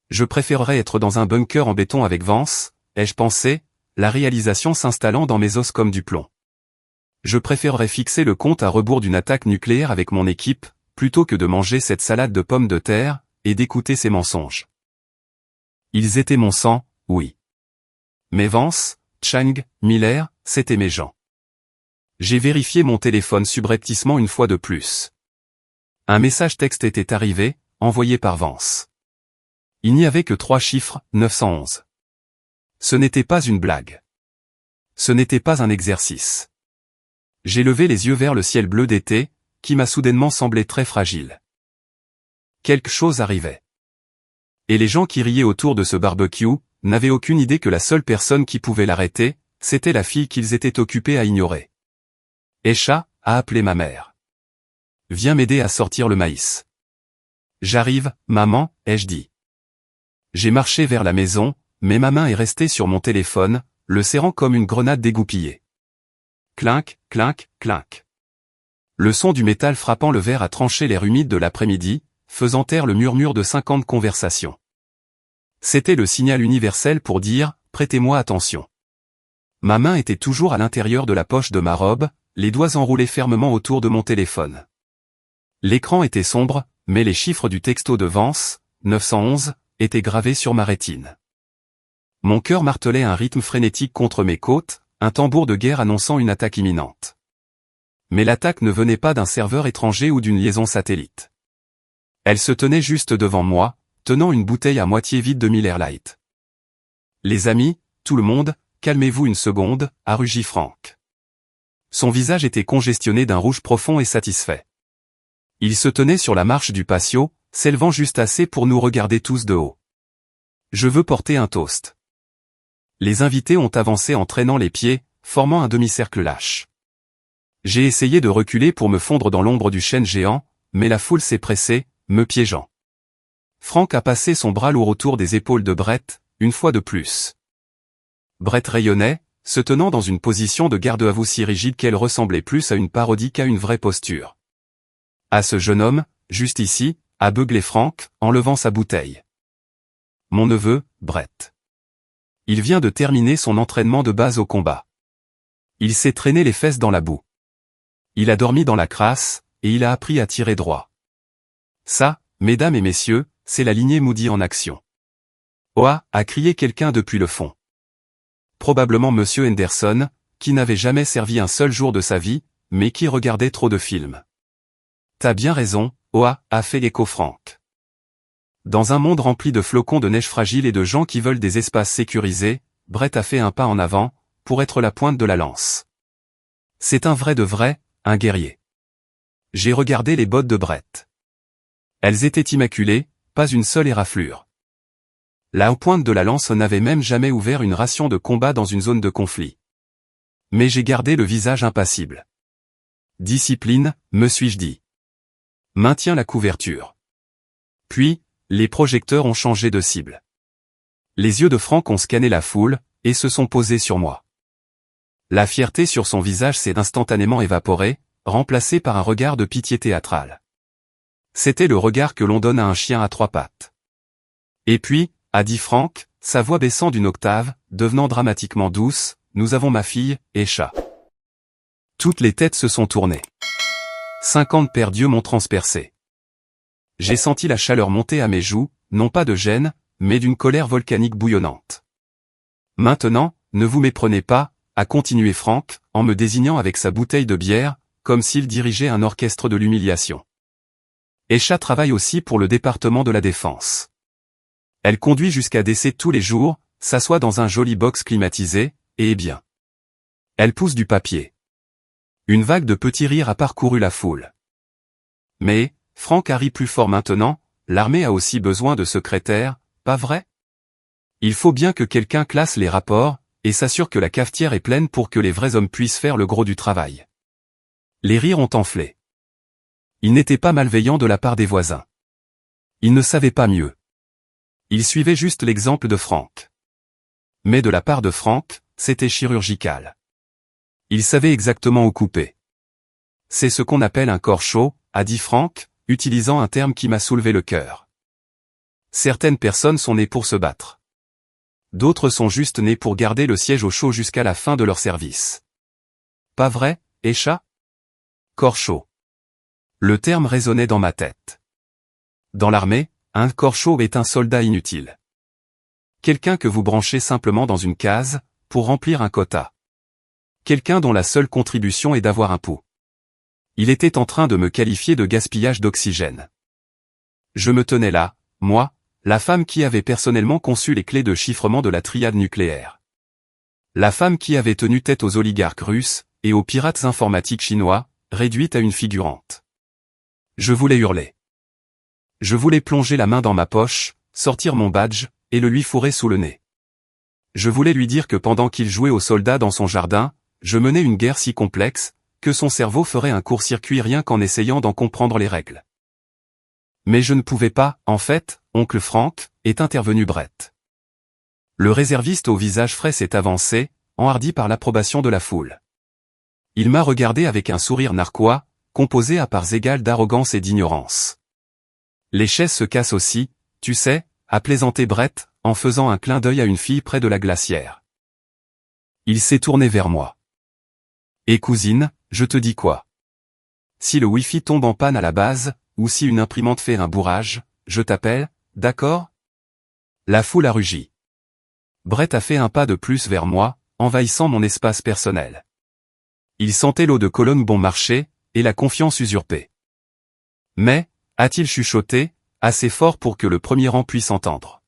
Je préférerais être dans un bunker en béton avec Vance, ai-je pensé, la réalisation s'installant dans mes os comme du plomb. Je préférerais fixer le compte à rebours d'une attaque nucléaire avec mon équipe, plutôt que de manger cette salade de pommes de terre, et d'écouter ces mensonges. Ils étaient mon sang, oui. Mais Vance, Chang, Miller, c'étaient mes gens. J'ai vérifié mon téléphone subrepticement une fois de plus. Un message texte était arrivé, envoyé par Vance. Il n'y avait que 3 chiffres, 911. Ce n'était pas une blague. Ce n'était pas un exercice. J'ai levé les yeux vers le ciel bleu d'été, qui m'a soudainement semblé très fragile. Quelque chose arrivait. Et les gens qui riaient autour de ce barbecue, n'avaient aucune idée que la seule personne qui pouvait l'arrêter, c'était la fille qu'ils étaient occupés à ignorer. Esha, a appelé ma mère. Viens m'aider à sortir le maïs. J'arrive, maman, ai-je dit. J'ai marché vers la maison, mais ma main est restée sur mon téléphone, le serrant comme une grenade dégoupillée. Clinc, clinc, clinc. Le son du métal frappant le verre a tranché l'air humide de l'après-midi, faisant taire le murmure de 50 conversations. C'était le signal universel pour dire « Prêtez-moi attention ». Ma main était toujours à l'intérieur de la poche de ma robe, les doigts enroulés fermement autour de mon téléphone. L'écran était sombre, mais les chiffres du texto de Vance, 911, étaient gravés sur ma rétine. Mon cœur martelait un rythme frénétique contre mes côtes, un tambour de guerre annonçant une attaque imminente. Mais l'attaque ne venait pas d'un serveur étranger ou d'une liaison satellite. Elle se tenait juste devant moi, tenant une bouteille à moitié vide de Miller Lite. Les amis, tout le monde, calmez-vous une seconde, a rugi Frank. Son visage était congestionné d'un rouge profond et satisfait. Il se tenait sur la marche du patio, s'élevant juste assez pour nous regarder tous de haut. Je veux porter un toast. Les invités ont avancé en traînant les pieds, formant un demi-cercle lâche. J'ai essayé de reculer pour me fondre dans l'ombre du chêne géant, mais la foule s'est pressée, me piégeant. Frank a passé son bras lourd autour des épaules de Brett, une fois de plus. Brett rayonnait, se tenant dans une position de garde-à-vous si rigide qu'elle ressemblait plus à une parodie qu'à une vraie posture. À ce jeune homme, juste ici, a beuglé Frank, en levant sa bouteille. Mon neveu, Brett. Il vient de terminer son entraînement de base au combat. Il s'est traîné les fesses dans la boue. Il a dormi dans la crasse, et il a appris à tirer droit. Ça, mesdames et messieurs, c'est la lignée Moody en action. Oa, a crié quelqu'un depuis le fond. Probablement Monsieur Henderson, qui n'avait jamais servi un seul jour de sa vie, mais qui regardait trop de films. T'as bien raison, Oa, a fait l'écho Frank. Dans un monde rempli de flocons de neige fragiles et de gens qui veulent des espaces sécurisés, Brett a fait un pas en avant, pour être la pointe de la lance. C'est un vrai de vrai, un guerrier. J'ai regardé les bottes de Brett. Elles étaient immaculées, pas une seule éraflure. La pointe de la lance n'avait même jamais ouvert une ration de combat dans une zone de conflit. Mais j'ai gardé le visage impassible. Discipline, me suis-je dit. Maintiens la couverture. Puis, les projecteurs ont changé de cible. Les yeux de Frank ont scanné la foule, et se sont posés sur moi. La fierté sur son visage s'est instantanément évaporée, remplacée par un regard de pitié théâtrale. C'était le regard que l'on donne à un chien à 3 pattes. Et puis, a dit Franck, sa voix baissant d'une octave, devenant dramatiquement douce, nous avons ma fille, Aisha. Toutes les têtes se sont tournées. 50 paires d'yeux m'ont transpercé. J'ai senti la chaleur monter à mes joues, non pas de gêne, mais d'une colère volcanique bouillonnante. Maintenant, ne vous méprenez pas, a continué Franck, en me désignant avec sa bouteille de bière, comme s'il dirigeait un orchestre de l'humiliation. Aisha travaille aussi pour le département de la Défense. Elle conduit jusqu'à DC tous les jours, s'assoit dans un joli box climatisé, et est bien. Elle pousse du papier. Une vague de petits rires a parcouru la foule. Mais, Franck a ri plus fort maintenant, l'armée a aussi besoin de secrétaires, pas vrai? Il faut bien que quelqu'un classe les rapports, et s'assure que la cafetière est pleine pour que les vrais hommes puissent faire le gros du travail. Les rires ont enflé. Ils n'étaient pas malveillants de la part des voisins. Ils ne savaient pas mieux. Ils suivaient juste l'exemple de Franck. Mais de la part de Franck, c'était chirurgical. Il savait exactement où couper. C'est ce qu'on appelle un corps chaud, a dit Franck, utilisant un terme qui m'a soulevé le cœur. Certaines personnes sont nées pour se battre. D'autres sont juste nées pour garder le siège au chaud jusqu'à la fin de leur service. Pas vrai, Aisha? Corps chaud. Le terme résonnait dans ma tête. Dans l'armée, un corps chaud est un soldat inutile. Quelqu'un que vous branchez simplement dans une case, pour remplir un quota. Quelqu'un dont la seule contribution est d'avoir un pouls. Il était en train de me qualifier de gaspillage d'oxygène. Je me tenais là, moi, la femme qui avait personnellement conçu les clés de chiffrement de la triade nucléaire. La femme qui avait tenu tête aux oligarques russes, et aux pirates informatiques chinois, réduite à une figurante. Je voulais hurler. Je voulais plonger la main dans ma poche, sortir mon badge, et le lui fourrer sous le nez. Je voulais lui dire que pendant qu'il jouait aux soldats dans son jardin, je menais une guerre si complexe, que son cerveau ferait un court-circuit rien qu'en essayant d'en comprendre les règles. Mais je ne pouvais pas, en fait, oncle Franck, est intervenu Brett. Le réserviste au visage frais s'est avancé, enhardi par l'approbation de la foule. Il m'a regardé avec un sourire narquois, composé à parts égales d'arrogance et d'ignorance. Les chaises se cassent aussi, tu sais, a plaisanté Brett, en faisant un clin d'œil à une fille près de la glacière. Il s'est tourné vers moi. Et cousine, je te dis quoi? Si le Wi-Fi tombe en panne à la base, ou si une imprimante fait un bourrage, je t'appelle, d'accord? La foule a rugi. Brett a fait un pas de plus vers moi, envahissant mon espace personnel. Il sentait l'eau de Cologne bon marché, et la confiance usurpée. Mais, a-t-il chuchoté, assez fort pour que le premier rang puisse entendre.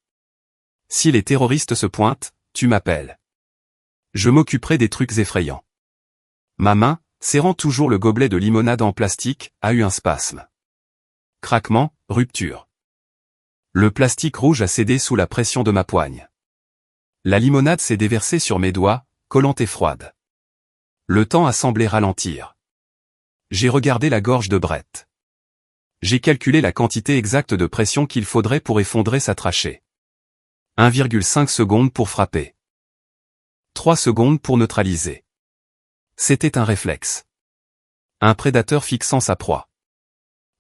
Si les terroristes se pointent, tu m'appelles. Je m'occuperai des trucs effrayants. Ma main, serrant toujours le gobelet de limonade en plastique, a eu un spasme. Craquement, rupture. Le plastique rouge a cédé sous la pression de ma poigne. La limonade s'est déversée sur mes doigts, collante et froide. Le temps a semblé ralentir. J'ai regardé la gorge de Brett. J'ai calculé la quantité exacte de pression qu'il faudrait pour effondrer sa trachée. 1,5 secondes pour frapper. 3 secondes pour neutraliser. C'était un réflexe. Un prédateur fixant sa proie.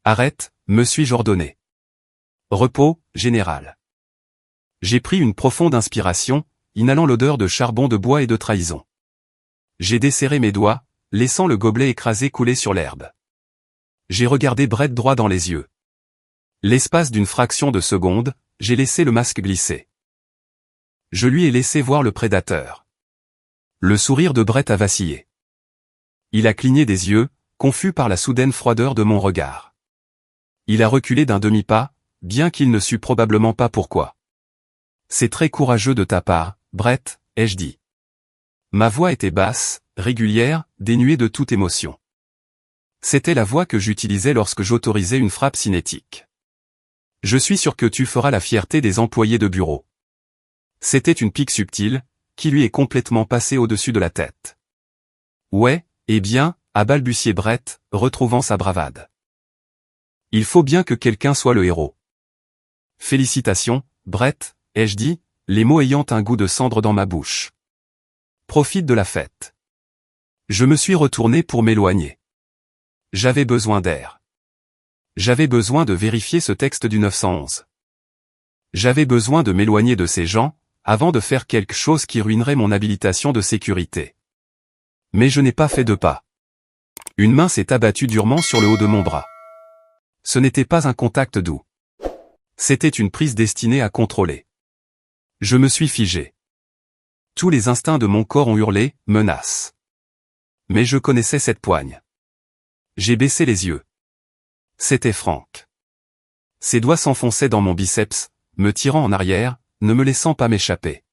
Arrête, me suis-je ordonné. Repos, général. J'ai pris une profonde inspiration, inhalant l'odeur de charbon de bois et de trahison. J'ai desserré mes doigts, laissant le gobelet écrasé couler sur l'herbe. J'ai regardé Brett droit dans les yeux. L'espace d'une fraction de seconde, j'ai laissé le masque glisser. Je lui ai laissé voir le prédateur. Le sourire de Brett a vacillé. Il a cligné des yeux, confus par la soudaine froideur de mon regard. Il a reculé d'un demi-pas, bien qu'il ne sût probablement pas pourquoi. C'est très courageux de ta part, Brett, ai-je dit. Ma voix était basse, régulière, dénuée de toute émotion. C'était la voix que j'utilisais lorsque j'autorisais une frappe cinétique. Je suis sûr que tu feras la fierté des employés de bureau. C'était une pique subtile, qui lui est complètement passée au-dessus de la tête. Ouais, eh bien, a balbutié Brett, retrouvant sa bravade. Il faut bien que quelqu'un soit le héros. Félicitations, Brett, ai-je dit, les mots ayant un goût de cendre dans ma bouche. Profite de la fête. Je me suis retourné pour m'éloigner. J'avais besoin d'air. J'avais besoin de vérifier ce texte du 911. J'avais besoin de m'éloigner de ces gens, avant de faire quelque chose qui ruinerait mon habilitation de sécurité. Mais je n'ai pas fait de pas. Une main s'est abattue durement sur le haut de mon bras. Ce n'était pas un contact doux. C'était une prise destinée à contrôler. Je me suis figé. Tous les instincts de mon corps ont hurlé, menace. Mais je connaissais cette poigne. J'ai baissé les yeux. C'était Franck. Ses doigts s'enfonçaient dans mon biceps, me tirant en arrière, ne me laissant pas m'échapper.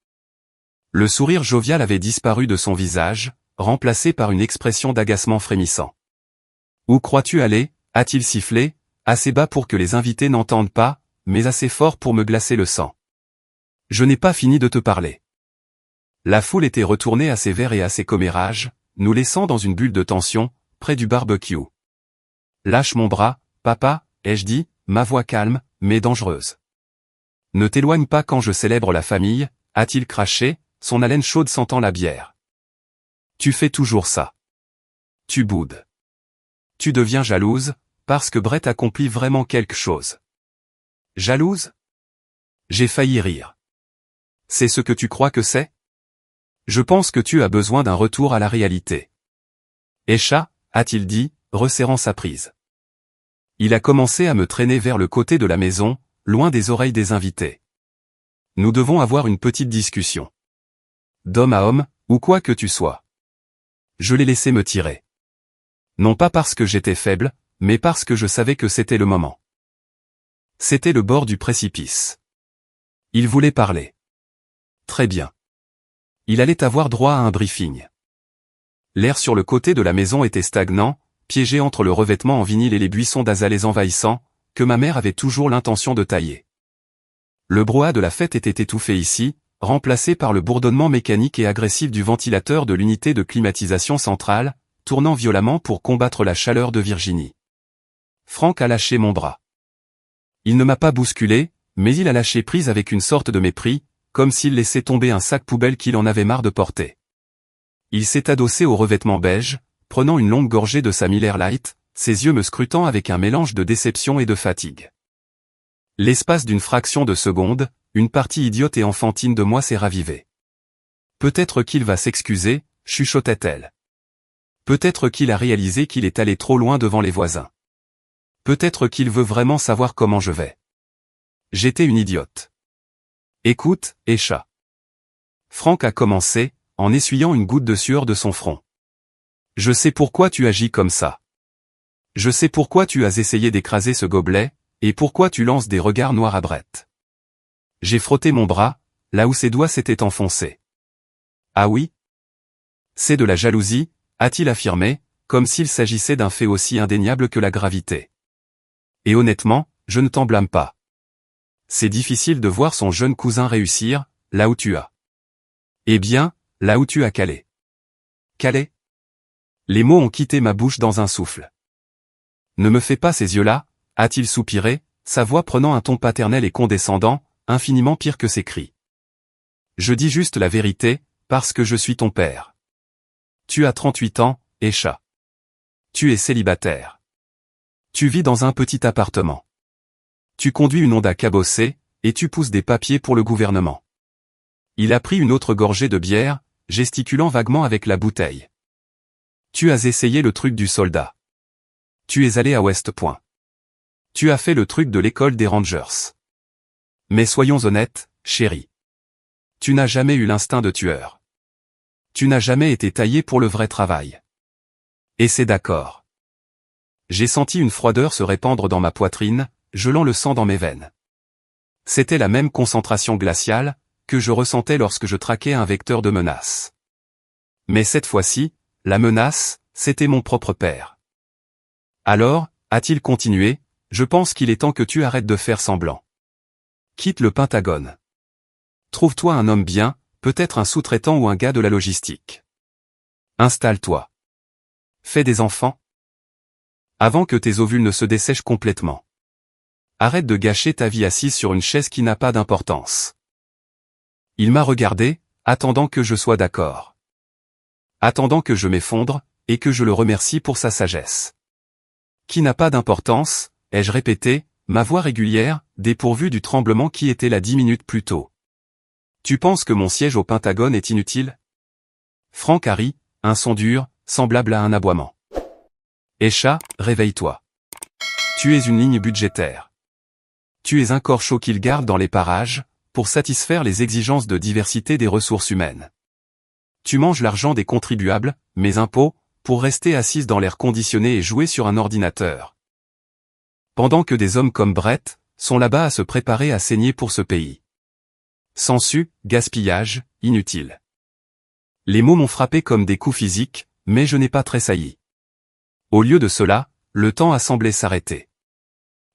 Le sourire jovial avait disparu de son visage, remplacé par une expression d'agacement frémissant. « Où crois-tu aller » a-t-il sifflé, assez bas pour que les invités n'entendent pas, mais assez fort pour me glacer le sang. « Je n'ai pas fini de te parler. » La foule était retournée à ses verres et à ses commérages, nous laissant dans une bulle de tension, près du barbecue. « Lâche mon bras, papa, ai-je dit, ma voix calme, mais dangereuse. Ne t'éloigne pas quand je célèbre la famille, a-t-il craché, son haleine chaude sentant la bière. Tu fais toujours ça. Tu boudes. Tu deviens jalouse, parce que Brett accomplit vraiment quelque chose. Jalouse? J'ai failli rire. C'est ce que tu crois que c'est? Je pense que tu as besoin d'un retour à la réalité. Esha, a-t-il dit, resserrant sa prise. Il a commencé à me traîner vers le côté de la maison, loin des oreilles des invités. Nous devons avoir une petite discussion. D'homme à homme, ou quoi que tu sois. Je l'ai laissé me tirer. Non pas parce que j'étais faible, mais parce que je savais que c'était le moment. C'était le bord du précipice. Il voulait parler. Très bien. Il allait avoir droit à un briefing. L'air sur le côté de la maison était stagnant, piégé entre le revêtement en vinyle et les buissons d'azalées envahissants, que ma mère avait toujours l'intention de tailler. Le brouhaha de la fête était étouffé ici, remplacé par le bourdonnement mécanique et agressif du ventilateur de l'unité de climatisation centrale, tournant violemment pour combattre la chaleur de Virginie. Franck a lâché mon bras. Il ne m'a pas bousculé, mais il a lâché prise avec une sorte de mépris, comme s'il laissait tomber un sac poubelle qu'il en avait marre de porter. Il s'est adossé au revêtement beige, prenant une longue gorgée de sa Miller Lite, ses yeux me scrutant avec un mélange de déception et de fatigue. L'espace d'une fraction de seconde, une partie idiote et enfantine de moi s'est ravivée. Peut-être qu'il va s'excuser, chuchotait-elle. Peut-être qu'il a réalisé qu'il est allé trop loin devant les voisins. Peut-être qu'il veut vraiment savoir comment je vais. J'étais une idiote. Écoute, Esha. Franck a commencé, en essuyant une goutte de sueur de son front. Je sais pourquoi tu agis comme ça. Je sais pourquoi tu as essayé d'écraser ce gobelet, et pourquoi tu lances des regards noirs à Brett. J'ai frotté mon bras, là où ses doigts s'étaient enfoncés. Ah oui? C'est de la jalousie, a-t-il affirmé, comme s'il s'agissait d'un fait aussi indéniable que la gravité. Et honnêtement, je ne t'en blâme pas. C'est difficile de voir son jeune cousin réussir, là où tu as. Eh bien, là où tu as calé. Calé? Les mots ont quitté ma bouche dans un souffle. Ne me fais pas ces yeux-là, a-t-il soupiré, sa voix prenant un ton paternel et condescendant, infiniment pire que ses cris. Je dis juste la vérité, parce que je suis ton père. Tu as 38 ans, Esha. Tu es célibataire. Tu vis dans un petit appartement. Tu conduis une Honda cabossée, et tu pousses des papiers pour le gouvernement. Il a pris une autre gorgée de bière, gesticulant vaguement avec la bouteille. Tu as essayé le truc du soldat. Tu es allé à West Point. Tu as fait le truc de l'école des Rangers. Mais soyons honnêtes, chérie. Tu n'as jamais eu l'instinct de tueur. Tu n'as jamais été taillé pour le vrai travail. Et c'est d'accord. J'ai senti une froideur se répandre dans ma poitrine, gelant le sang dans mes veines. C'était la même concentration glaciale que je ressentais lorsque je traquais un vecteur de menace. Mais cette fois-ci, la menace, c'était mon propre père. Alors, a-t-il continué, je pense qu'il est temps que tu arrêtes de faire semblant. Quitte le Pentagone. Trouve-toi un homme bien, peut-être un sous-traitant ou un gars de la logistique. Installe-toi. Fais des enfants. Avant que tes ovules ne se dessèchent complètement. Arrête de gâcher ta vie assise sur une chaise qui n'a pas d'importance. Il m'a regardé, attendant que je sois d'accord. Attendant que je m'effondre, et que je le remercie pour sa sagesse. Qui n'a pas d'importance, ai-je répété, ma voix régulière, dépourvue du tremblement qui était là 10 minutes plus tôt. Tu penses que mon siège au Pentagone est inutile? Frank a ri, un son dur, semblable à un aboiement. Esha, réveille-toi. Tu es une ligne budgétaire. Tu es un corps chaud qu'il garde dans les parages, pour satisfaire les exigences de diversité des ressources humaines. Tu manges l'argent des contribuables, mes impôts, pour rester assise dans l'air conditionné et jouer sur un ordinateur. Pendant que des hommes comme Brett sont là-bas à se préparer à saigner pour ce pays. Sensu, gaspillage, inutile. Les mots m'ont frappé comme des coups physiques, mais je n'ai pas tressailli. Au lieu de cela, le temps a semblé s'arrêter.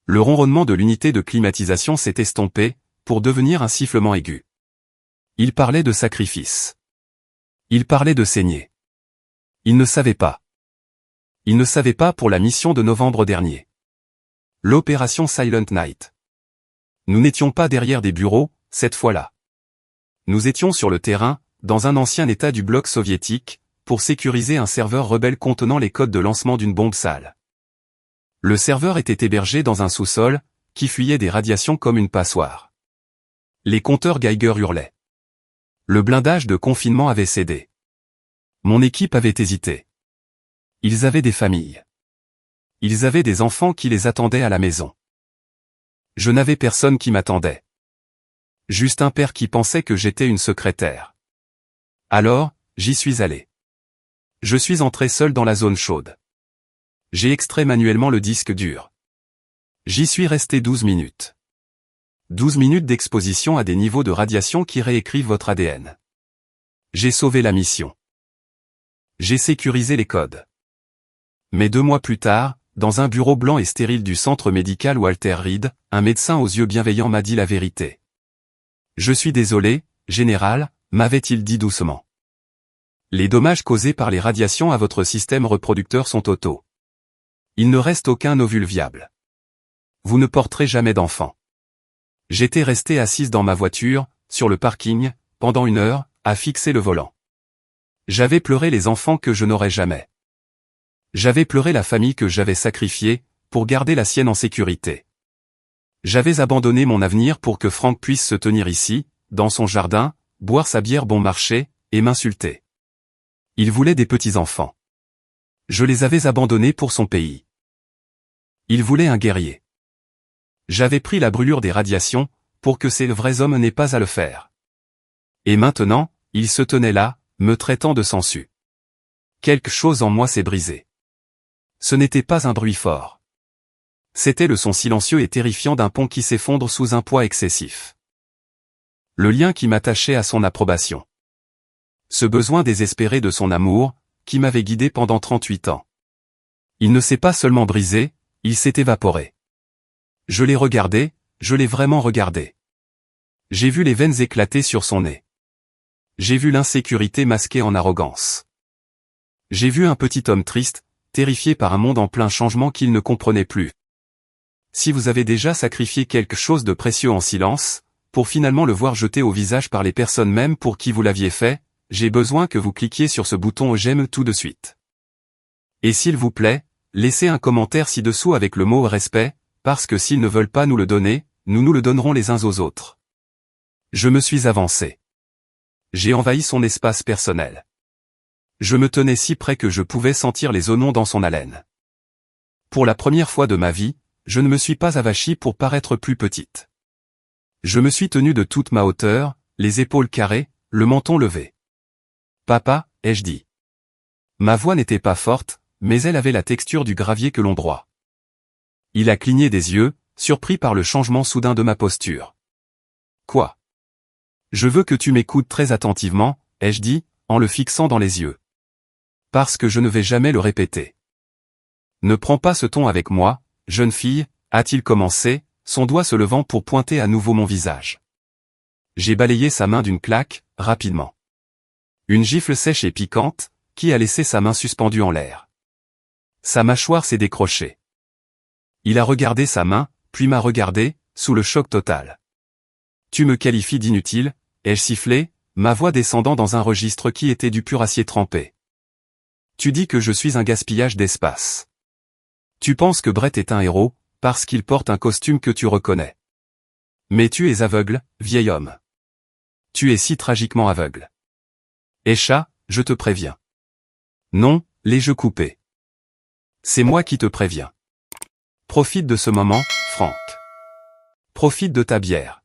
Le ronronnement de l'unité de climatisation s'est estompé, pour devenir un sifflement aigu. Il parlait de sacrifice. Il parlait de saigner. Il ne savait pas. Il ne savait pas pour la mission de novembre dernier. L'opération Silent Night. Nous n'étions pas derrière des bureaux, cette fois-là. Nous étions sur le terrain, dans un ancien état du bloc soviétique, pour sécuriser un serveur rebelle contenant les codes de lancement d'une bombe sale. Le serveur était hébergé dans un sous-sol, qui fuyait des radiations comme une passoire. Les compteurs Geiger hurlaient. Le blindage de confinement avait cédé. Mon équipe avait hésité. Ils avaient des familles. Ils avaient des enfants qui les attendaient à la maison. Je n'avais personne qui m'attendait. Juste un père qui pensait que j'étais une secrétaire. Alors, j'y suis allé. Je suis entré seul dans la zone chaude. J'ai extrait manuellement le disque dur. J'y suis resté 12 minutes. 12 minutes d'exposition à des niveaux de radiation qui réécrivent votre ADN. J'ai sauvé la mission. J'ai sécurisé les codes. Mais 2 mois plus tard, dans un bureau blanc et stérile du centre médical Walter Reed, un médecin aux yeux bienveillants m'a dit la vérité. Je suis désolé, général, m'avait-il dit doucement. Les dommages causés par les radiations à votre système reproducteur sont totaux. Il ne reste aucun ovule viable. Vous ne porterez jamais d'enfant. J'étais resté assise dans ma voiture, sur le parking, pendant 1 heure, à fixer le volant. J'avais pleuré les enfants que je n'aurais jamais. J'avais pleuré la famille que j'avais sacrifiée, pour garder la sienne en sécurité. J'avais abandonné mon avenir pour que Frank puisse se tenir ici, dans son jardin, boire sa bière bon marché, et m'insulter. Il voulait des petits-enfants. Je les avais abandonnés pour son pays. Il voulait un guerrier. J'avais pris la brûlure des radiations, pour que ces vrais hommes n'aient pas à le faire. Et maintenant, il se tenait là, me traitant de sensu. Quelque chose en moi s'est brisé. Ce n'était pas un bruit fort. C'était le son silencieux et terrifiant d'un pont qui s'effondre sous un poids excessif. Le lien qui m'attachait à son approbation. Ce besoin désespéré de son amour, qui m'avait guidé pendant 38 ans. Il ne s'est pas seulement brisé, il s'est évaporé. Je l'ai regardé, je l'ai vraiment regardé. J'ai vu les veines éclater sur son nez. J'ai vu l'insécurité masquée en arrogance. J'ai vu un petit homme triste, terrifié par un monde en plein changement qu'il ne comprenait plus. Si vous avez déjà sacrifié quelque chose de précieux en silence, pour finalement le voir jeté au visage par les personnes même pour qui vous l'aviez fait, j'ai besoin que vous cliquiez sur ce bouton j'aime tout de suite. Et s'il vous plaît, laissez un commentaire ci-dessous avec le mot respect, parce que s'ils ne veulent pas nous le donner, nous nous le donnerons les uns aux autres. Je me suis avancé. J'ai envahi son espace personnel. Je me tenais si près que je pouvais sentir les oignons dans son haleine. Pour la première fois de ma vie, je ne me suis pas avachi pour paraître plus petite. Je me suis tenu de toute ma hauteur, les épaules carrées, le menton levé. Papa, ai-je dit. Ma voix n'était pas forte, mais elle avait la texture du gravier que l'on broie. Il a cligné des yeux, surpris par le changement soudain de ma posture. Quoi? Je veux que tu m'écoutes très attentivement, ai-je dit, en le fixant dans les yeux. Parce que je ne vais jamais le répéter. Ne prends pas ce ton avec moi, jeune fille, a-t-il commencé, son doigt se levant pour pointer à nouveau mon visage. J'ai balayé sa main d'une claque, rapidement. Une gifle sèche et piquante, qui a laissé sa main suspendue en l'air. Sa mâchoire s'est décrochée. Il a regardé sa main, puis m'a regardé, sous le choc total. Tu me qualifies d'inutile, ai-je sifflé, ma voix descendant dans un registre qui était du pur acier trempé. Tu dis que je suis un gaspillage d'espace. Tu penses que Brett est un héros, parce qu'il porte un costume que tu reconnais. Mais tu es aveugle, vieil homme. Tu es si tragiquement aveugle. Esha, je te préviens. Non, les jeux coupés. C'est moi qui te préviens. Profite de ce moment, Frank. Profite de ta bière.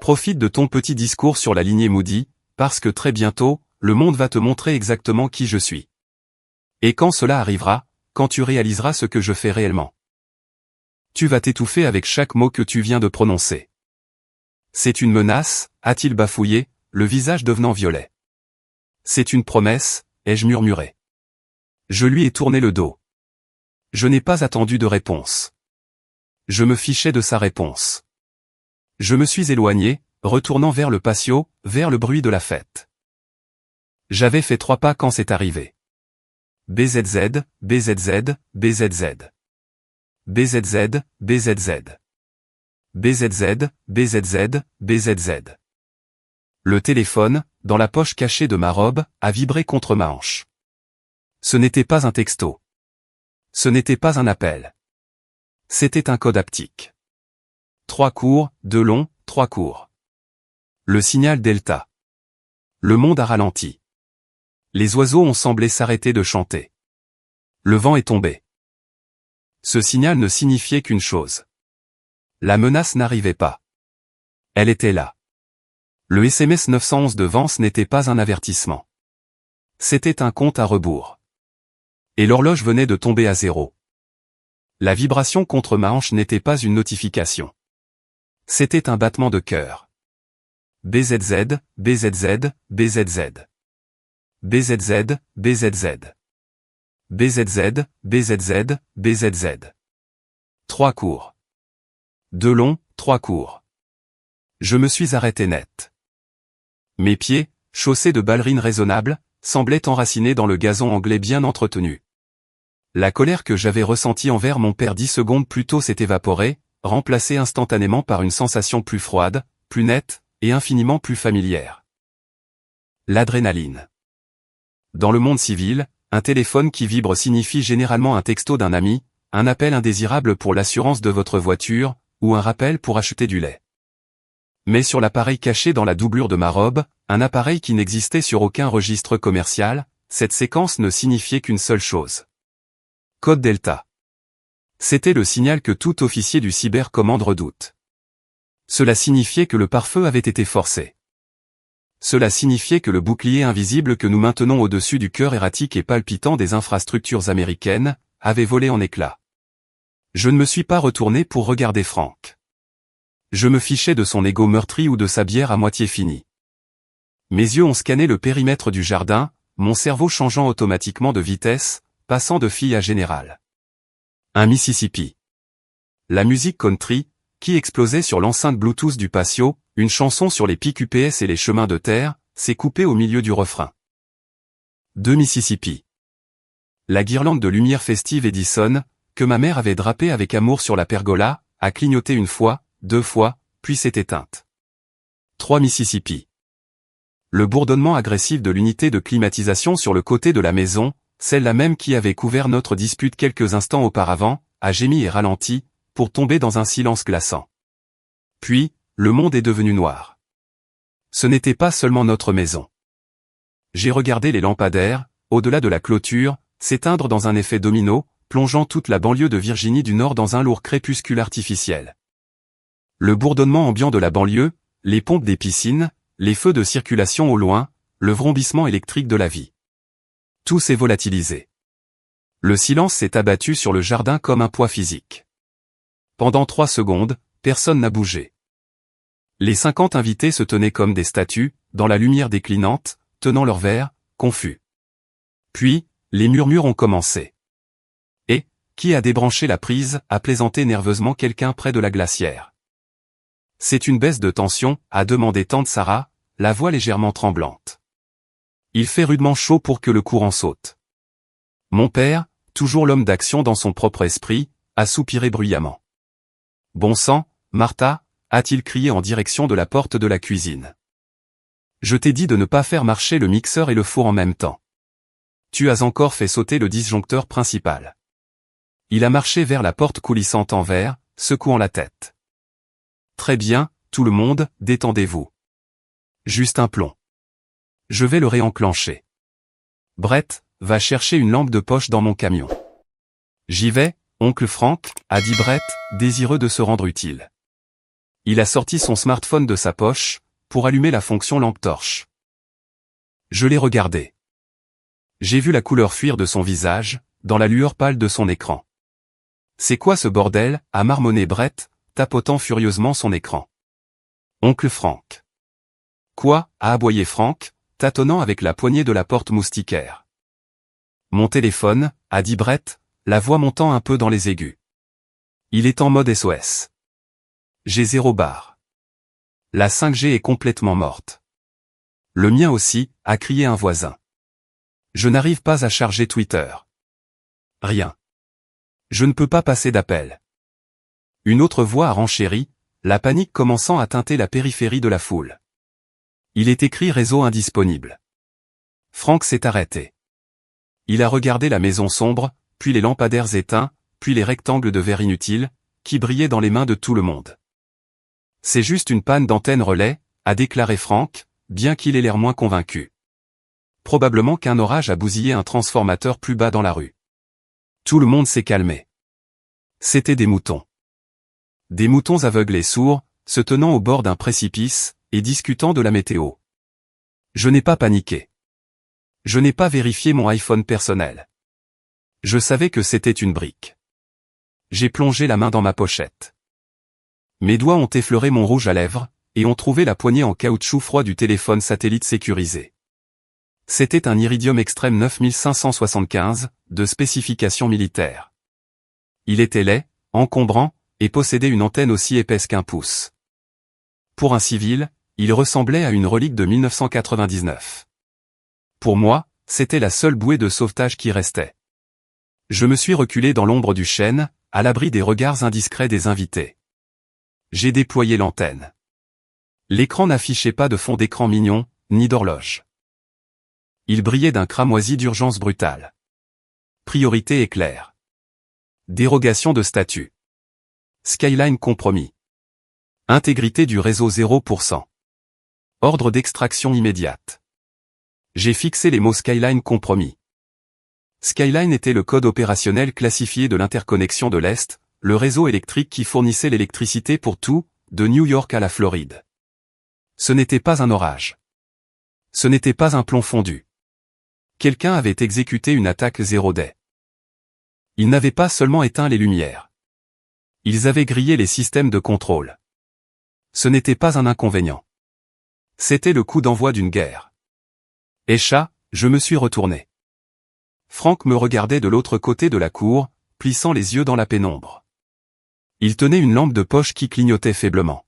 Profite de ton petit discours sur la lignée Moody, parce que très bientôt, le monde va te montrer exactement qui je suis. Et quand cela arrivera, quand tu réaliseras ce que je fais réellement, tu vas t'étouffer avec chaque mot que tu viens de prononcer. C'est une menace, a-t-il bafouillé, le visage devenant violet. C'est une promesse, ai-je murmuré. Je lui ai tourné le dos. Je n'ai pas attendu de réponse. Je me fichais de sa réponse. Je me suis éloigné, retournant vers le patio, vers le bruit de la fête. J'avais fait 3 pas quand c'est arrivé. BZZ, BZZ, BZZ. BZZ, BZZ. BZZ, BZZ, BZZ. Le téléphone, dans la poche cachée de ma robe, a vibré contre ma hanche. Ce n'était pas un texto. Ce n'était pas un appel. C'était un code haptique. 3 courts, 2 longs, 3 courts. Le signal Delta. Le monde a ralenti. Les oiseaux ont semblé s'arrêter de chanter. Le vent est tombé. Ce signal ne signifiait qu'une chose. La menace n'arrivait pas. Elle était là. Le SMS 911 de Vance n'était pas un avertissement. C'était un compte à rebours. Et l'horloge venait de tomber à 0. La vibration contre ma hanche n'était pas une notification. C'était un battement de cœur. BZZ, BZZ, BZZ. BZZ, BZZ. BZZ, BZZ, BZZ. 3 courts. 2 longs, 3 courts. Je me suis arrêté net. Mes pieds, chaussés de ballerines raisonnables, semblaient enracinés dans le gazon anglais bien entretenu. La colère que j'avais ressentie envers mon père 10 secondes plus tôt s'est évaporée, remplacée instantanément par une sensation plus froide, plus nette, et infiniment plus familière. L'adrénaline. Dans le monde civil, un téléphone qui vibre signifie généralement un texto d'un ami, un appel indésirable pour l'assurance de votre voiture, ou un rappel pour acheter du lait. Mais sur l'appareil caché dans la doublure de ma robe, un appareil qui n'existait sur aucun registre commercial, cette séquence ne signifiait qu'une seule chose. Code Delta. C'était le signal que tout officier du cybercommande redoute. Cela signifiait que le pare-feu avait été forcé. Cela signifiait que le bouclier invisible que nous maintenons au-dessus du cœur erratique et palpitant des infrastructures américaines, avait volé en éclats. Je ne me suis pas retourné pour regarder Frank. Je me fichais de son ego meurtri ou de sa bière à moitié finie. Mes yeux ont scanné le périmètre du jardin, mon cerveau changeant automatiquement de vitesse, passant de fille à général. Un Mississippi. La musique country, qui explosait sur l'enceinte Bluetooth du patio, une chanson sur les pics UPS et les chemins de terre, s'est coupée au milieu du refrain. 2 Mississippi. La guirlande de lumière festive Edison, que ma mère avait drapée avec amour sur la pergola, a clignoté 1 fois, 2 fois, puis s'est éteinte. 3 Mississippi. Le bourdonnement agressif de l'unité de climatisation sur le côté de la maison, celle-là même qui avait couvert notre dispute quelques instants auparavant, a gémi et ralenti, pour tomber dans un silence glaçant. Puis, le monde est devenu noir. Ce n'était pas seulement notre maison. J'ai regardé les lampadaires, au-delà de la clôture, s'éteindre dans un effet domino, plongeant toute la banlieue de Virginie du Nord dans un lourd crépuscule artificiel. Le bourdonnement ambiant de la banlieue, les pompes des piscines, les feux de circulation au loin, le vrombissement électrique de la vie. Tout s'est volatilisé. Le silence s'est abattu sur le jardin comme un poids physique. Pendant 3 secondes, personne n'a bougé. Les 50 invités se tenaient comme des statues, dans la lumière déclinante, tenant leur verre, confus. Puis, les murmures ont commencé. Et, qui a débranché la prise, a plaisanté nerveusement quelqu'un près de la glacière. C'est une baisse de tension, a demandé tante Sarah, la voix légèrement tremblante. Il fait rudement chaud pour que le courant saute. Mon père, toujours l'homme d'action dans son propre esprit, a soupiré bruyamment. Bon sang, Martha, a-t-il crié en direction de la porte de la cuisine. Je t'ai dit de ne pas faire marcher le mixeur et le four en même temps. Tu as encore fait sauter le disjoncteur principal. Il a marché vers la porte coulissante en verre, secouant la tête. Très bien, tout le monde, détendez-vous. Juste un plomb. Je vais le réenclencher. Brett, va chercher une lampe de poche dans mon camion. J'y vais, oncle Frank, a dit Brett, désireux de se rendre utile. Il a sorti son smartphone de sa poche, pour allumer la fonction lampe torche. Je l'ai regardé. J'ai vu la couleur fuir de son visage, dans la lueur pâle de son écran. C'est quoi ce bordel, a marmonné Brett, tapotant furieusement son écran. Oncle Frank. Quoi, a aboyé Frank, tâtonnant avec la poignée de la porte moustiquaire. Mon téléphone, a dit Brett, la voix montant un peu dans les aigus. Il est en mode SOS. J'ai 0 bar. La 5G est complètement morte. Le mien aussi, a crié un voisin. Je n'arrive pas à charger Twitter. Rien. Je ne peux pas passer d'appel. Une autre voix a renchéri, la panique commençant à teinter la périphérie de la foule. Il est écrit réseau indisponible. Frank s'est arrêté. Il a regardé la maison sombre, puis les lampadaires éteints, puis les rectangles de verre inutiles, qui brillaient dans les mains de tout le monde. C'est juste une panne d'antenne relais, a déclaré Frank, bien qu'il ait l'air moins convaincu. Probablement qu'un orage a bousillé un transformateur plus bas dans la rue. Tout le monde s'est calmé. C'étaient des moutons. Des moutons aveugles et sourds, se tenant au bord d'un précipice, et discutant de la météo. Je n'ai pas paniqué. Je n'ai pas vérifié mon iPhone personnel. Je savais que c'était une brique. J'ai plongé la main dans ma pochette. Mes doigts ont effleuré mon rouge à lèvres, et ont trouvé la poignée en caoutchouc froid du téléphone satellite sécurisé. C'était un Iridium Extreme 9575, de spécification militaire. Il était laid, encombrant, et possédait une antenne aussi épaisse qu'1 pouce. Pour un civil, il ressemblait à une relique de 1999. Pour moi, c'était la seule bouée de sauvetage qui restait. Je me suis reculé dans l'ombre du chêne, à l'abri des regards indiscrets des invités. J'ai déployé l'antenne. L'écran n'affichait pas de fond d'écran mignon, ni d'horloge. Il brillait d'un cramoisi d'urgence brutale. Priorité éclair. Dérogation de statut. Skyline compromis. Intégrité du réseau 0%. Ordre d'extraction immédiate. J'ai fixé les mots Skyline compromis. Skyline était le code opérationnel classifié de l'interconnexion de l'Est, le réseau électrique qui fournissait l'électricité pour tout, de New York à la Floride. Ce n'était pas un orage. Ce n'était pas un plomb fondu. Quelqu'un avait exécuté une attaque 0-day. Ils n'avaient pas seulement éteint les lumières. Ils avaient grillé les systèmes de contrôle. Ce n'était pas un inconvénient. C'était le coup d'envoi d'une guerre. Écha, je me suis retourné. Frank me regardait de l'autre côté de la cour, plissant les yeux dans la pénombre. Il tenait une lampe de poche qui clignotait faiblement.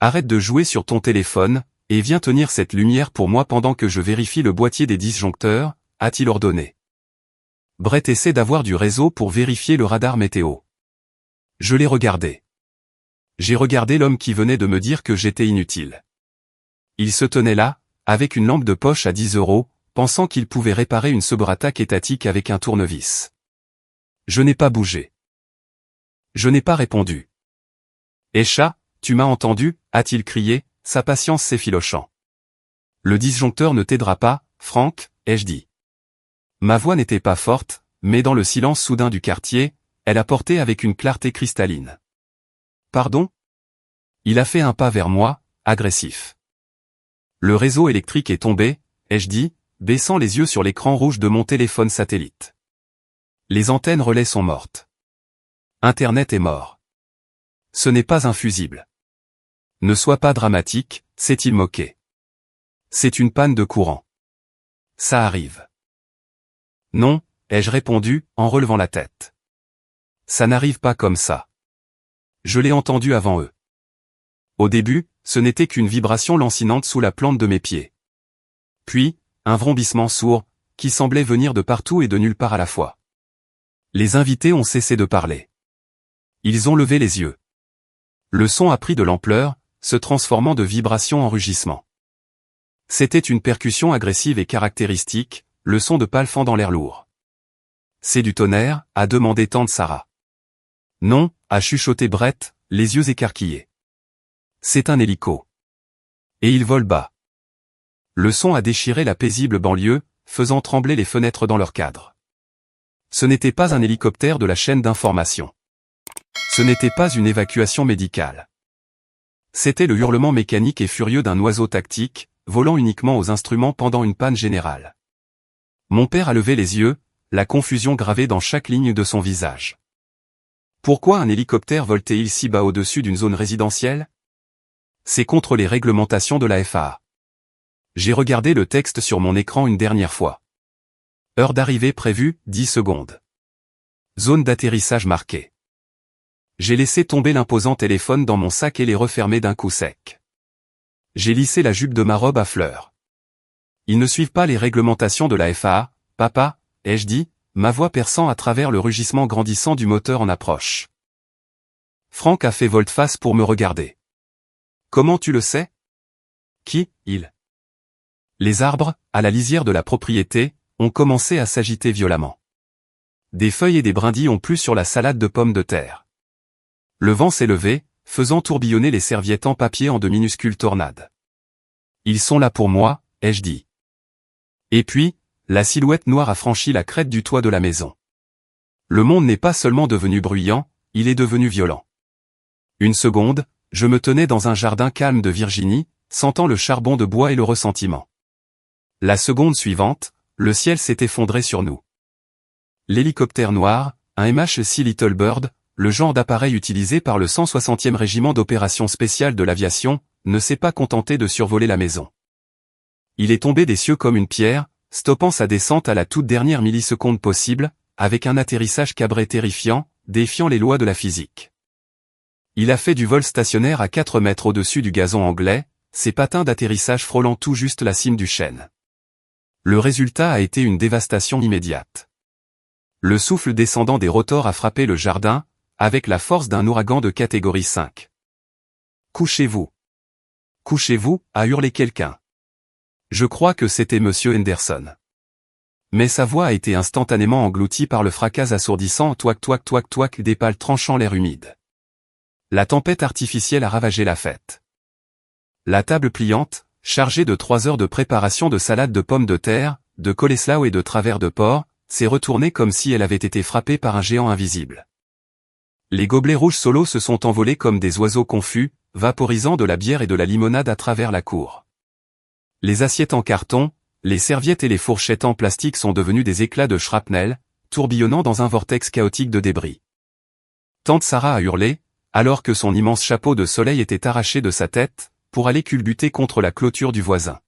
Arrête de jouer sur ton téléphone, et viens tenir cette lumière pour moi pendant que je vérifie le boîtier des disjoncteurs, a-t-il ordonné. Brett essaie d'avoir du réseau pour vérifier le radar météo. Je l'ai regardé. J'ai regardé l'homme qui venait de me dire que j'étais inutile. Il se tenait là, avec une lampe de poche à 10 €, pensant qu'il pouvait réparer une cyberattaque étatique avec un tournevis. Je n'ai pas bougé. Je n'ai pas répondu. Écha, tu m'as entendu, a-t-il crié, sa patience s'effilochant. Le disjoncteur ne t'aidera pas, Frank, ai-je dit. Ma voix n'était pas forte, mais dans le silence soudain du quartier, elle apportait avec une clarté cristalline. Pardon? Il a fait un pas vers moi, agressif. Le réseau électrique est tombé, ai-je dit, baissant les yeux sur l'écran rouge de mon téléphone satellite. Les antennes relais sont mortes. Internet est mort. Ce n'est pas un fusible. Ne sois pas dramatique, s'est-il moqué. C'est une panne de courant. Ça arrive. Non, ai-je répondu, en relevant la tête. Ça n'arrive pas comme ça. Je l'ai entendu avant eux. Au début, ce n'était qu'une vibration lancinante sous la plante de mes pieds. Puis, un vrombissement sourd, qui semblait venir de partout et de nulle part à la fois. Les invités ont cessé de parler. Ils ont levé les yeux. Le son a pris de l'ampleur, se transformant de vibration en rugissement. C'était une percussion agressive et caractéristique, le son de pales fendant l'air lourd. C'est du tonnerre, a demandé tante Sarah. Non, a chuchoté Brett, les yeux écarquillés. C'est un hélico. Et il vole bas. Le son a déchiré la paisible banlieue, faisant trembler les fenêtres dans leur cadre. Ce n'était pas un hélicoptère de la chaîne d'information. Ce n'était pas une évacuation médicale. C'était le hurlement mécanique et furieux d'un oiseau tactique, volant uniquement aux instruments pendant une panne générale. Mon père a levé les yeux, la confusion gravée dans chaque ligne de son visage. Pourquoi un hélicoptère vole-t-il si bas au-dessus d'une zone résidentielle? C'est contre les réglementations de la FAA. J'ai regardé le texte sur mon écran une dernière fois. Heure d'arrivée prévue, 10 secondes. Zone d'atterrissage marquée. J'ai laissé tomber l'imposant téléphone dans mon sac et l'ai refermé d'un coup sec. J'ai lissé la jupe de ma robe à fleurs. Ils ne suivent pas les réglementations de la FAA, papa, ai-je dit, ma voix perçant à travers le rugissement grandissant du moteur en approche. Franck a fait volte-face pour me regarder. Comment tu le sais? Qui, il? Les arbres, à la lisière de la propriété, ont commencé à s'agiter violemment. Des feuilles et des brindilles ont plu sur la salade de pommes de terre. Le vent s'est levé, faisant tourbillonner les serviettes en papier en de minuscules tornades. Ils sont là pour moi, ai-je dit. Et puis, la silhouette noire a franchi la crête du toit de la maison. Le monde n'est pas seulement devenu bruyant, il est devenu violent. Une seconde, je me tenais dans un jardin calme de Virginie, sentant le charbon de bois et le ressentiment. La seconde suivante, le ciel s'est effondré sur nous. L'hélicoptère noir, un MH-6 Little Bird, le genre d'appareil utilisé par le 160e régiment d'opérations spéciales de l'aviation, ne s'est pas contenté de survoler la maison. Il est tombé des cieux comme une pierre, stoppant sa descente à la toute dernière milliseconde possible, avec un atterrissage cabré terrifiant, défiant les lois de la physique. Il a fait du vol stationnaire à 4 mètres au-dessus du gazon anglais, ses patins d'atterrissage frôlant tout juste la cime du chêne. Le résultat a été une dévastation immédiate. Le souffle descendant des rotors a frappé le jardin, avec la force d'un ouragan de catégorie 5. Couchez-vous. Couchez-vous, a hurlé quelqu'un. Je crois que c'était Monsieur Henderson. Mais sa voix a été instantanément engloutie par le fracas assourdissant touac touac touac touac des pales tranchant l'air humide. La tempête artificielle a ravagé la fête. La table pliante, chargée de 3 heures de préparation de salade de pommes de terre, de coleslaw et de travers de porc, s'est retournée comme si elle avait été frappée par un géant invisible. Les gobelets rouges solos se sont envolés comme des oiseaux confus, vaporisant de la bière et de la limonade à travers la cour. Les assiettes en carton, les serviettes et les fourchettes en plastique sont devenues des éclats de shrapnel, tourbillonnant dans un vortex chaotique de débris. Tante Sarah a hurlé, alors que son immense chapeau de soleil était arraché de sa tête, pour aller culbuter contre la clôture du voisin.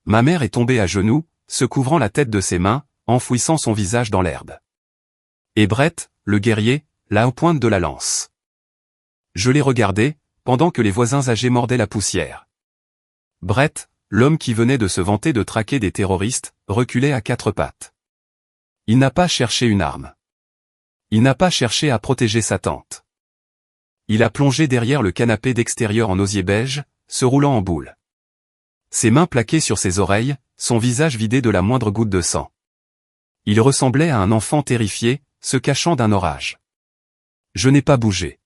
Ma mère est tombée à genoux, se couvrant la tête de ses mains, enfouissant son visage dans l'herbe. Et Brett, le guerrier, là aux pointes de la lance. Je l'ai regardé, pendant que les voisins âgés mordaient la poussière. Brett, l'homme qui venait de se vanter de traquer des terroristes, reculait à 4 pattes. Il n'a pas cherché une arme. Il n'a pas cherché à protéger sa tante. Il a plongé derrière le canapé d'extérieur en osier beige, se roulant en boule. Ses mains plaquées sur ses oreilles, son visage vidé de la moindre goutte de sang. Il ressemblait à un enfant terrifié, se cachant d'un orage. Je n'ai pas bougé.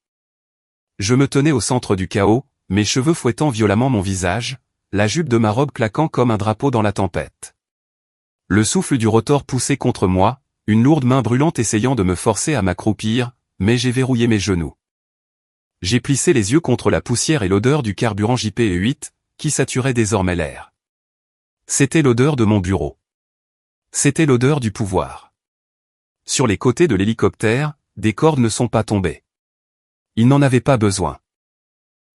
Je me tenais au centre du chaos, mes cheveux fouettant violemment mon visage, la jupe de ma robe claquant comme un drapeau dans la tempête. Le souffle du rotor poussait contre moi, une lourde main brûlante essayant de me forcer à m'accroupir, mais j'ai verrouillé mes genoux. J'ai plissé les yeux contre la poussière et l'odeur du carburant JPE8, qui saturait désormais l'air. C'était l'odeur de mon bureau. C'était l'odeur du pouvoir. Sur les côtés de l'hélicoptère, des cordes ne sont pas tombées. Il n'en avait pas besoin.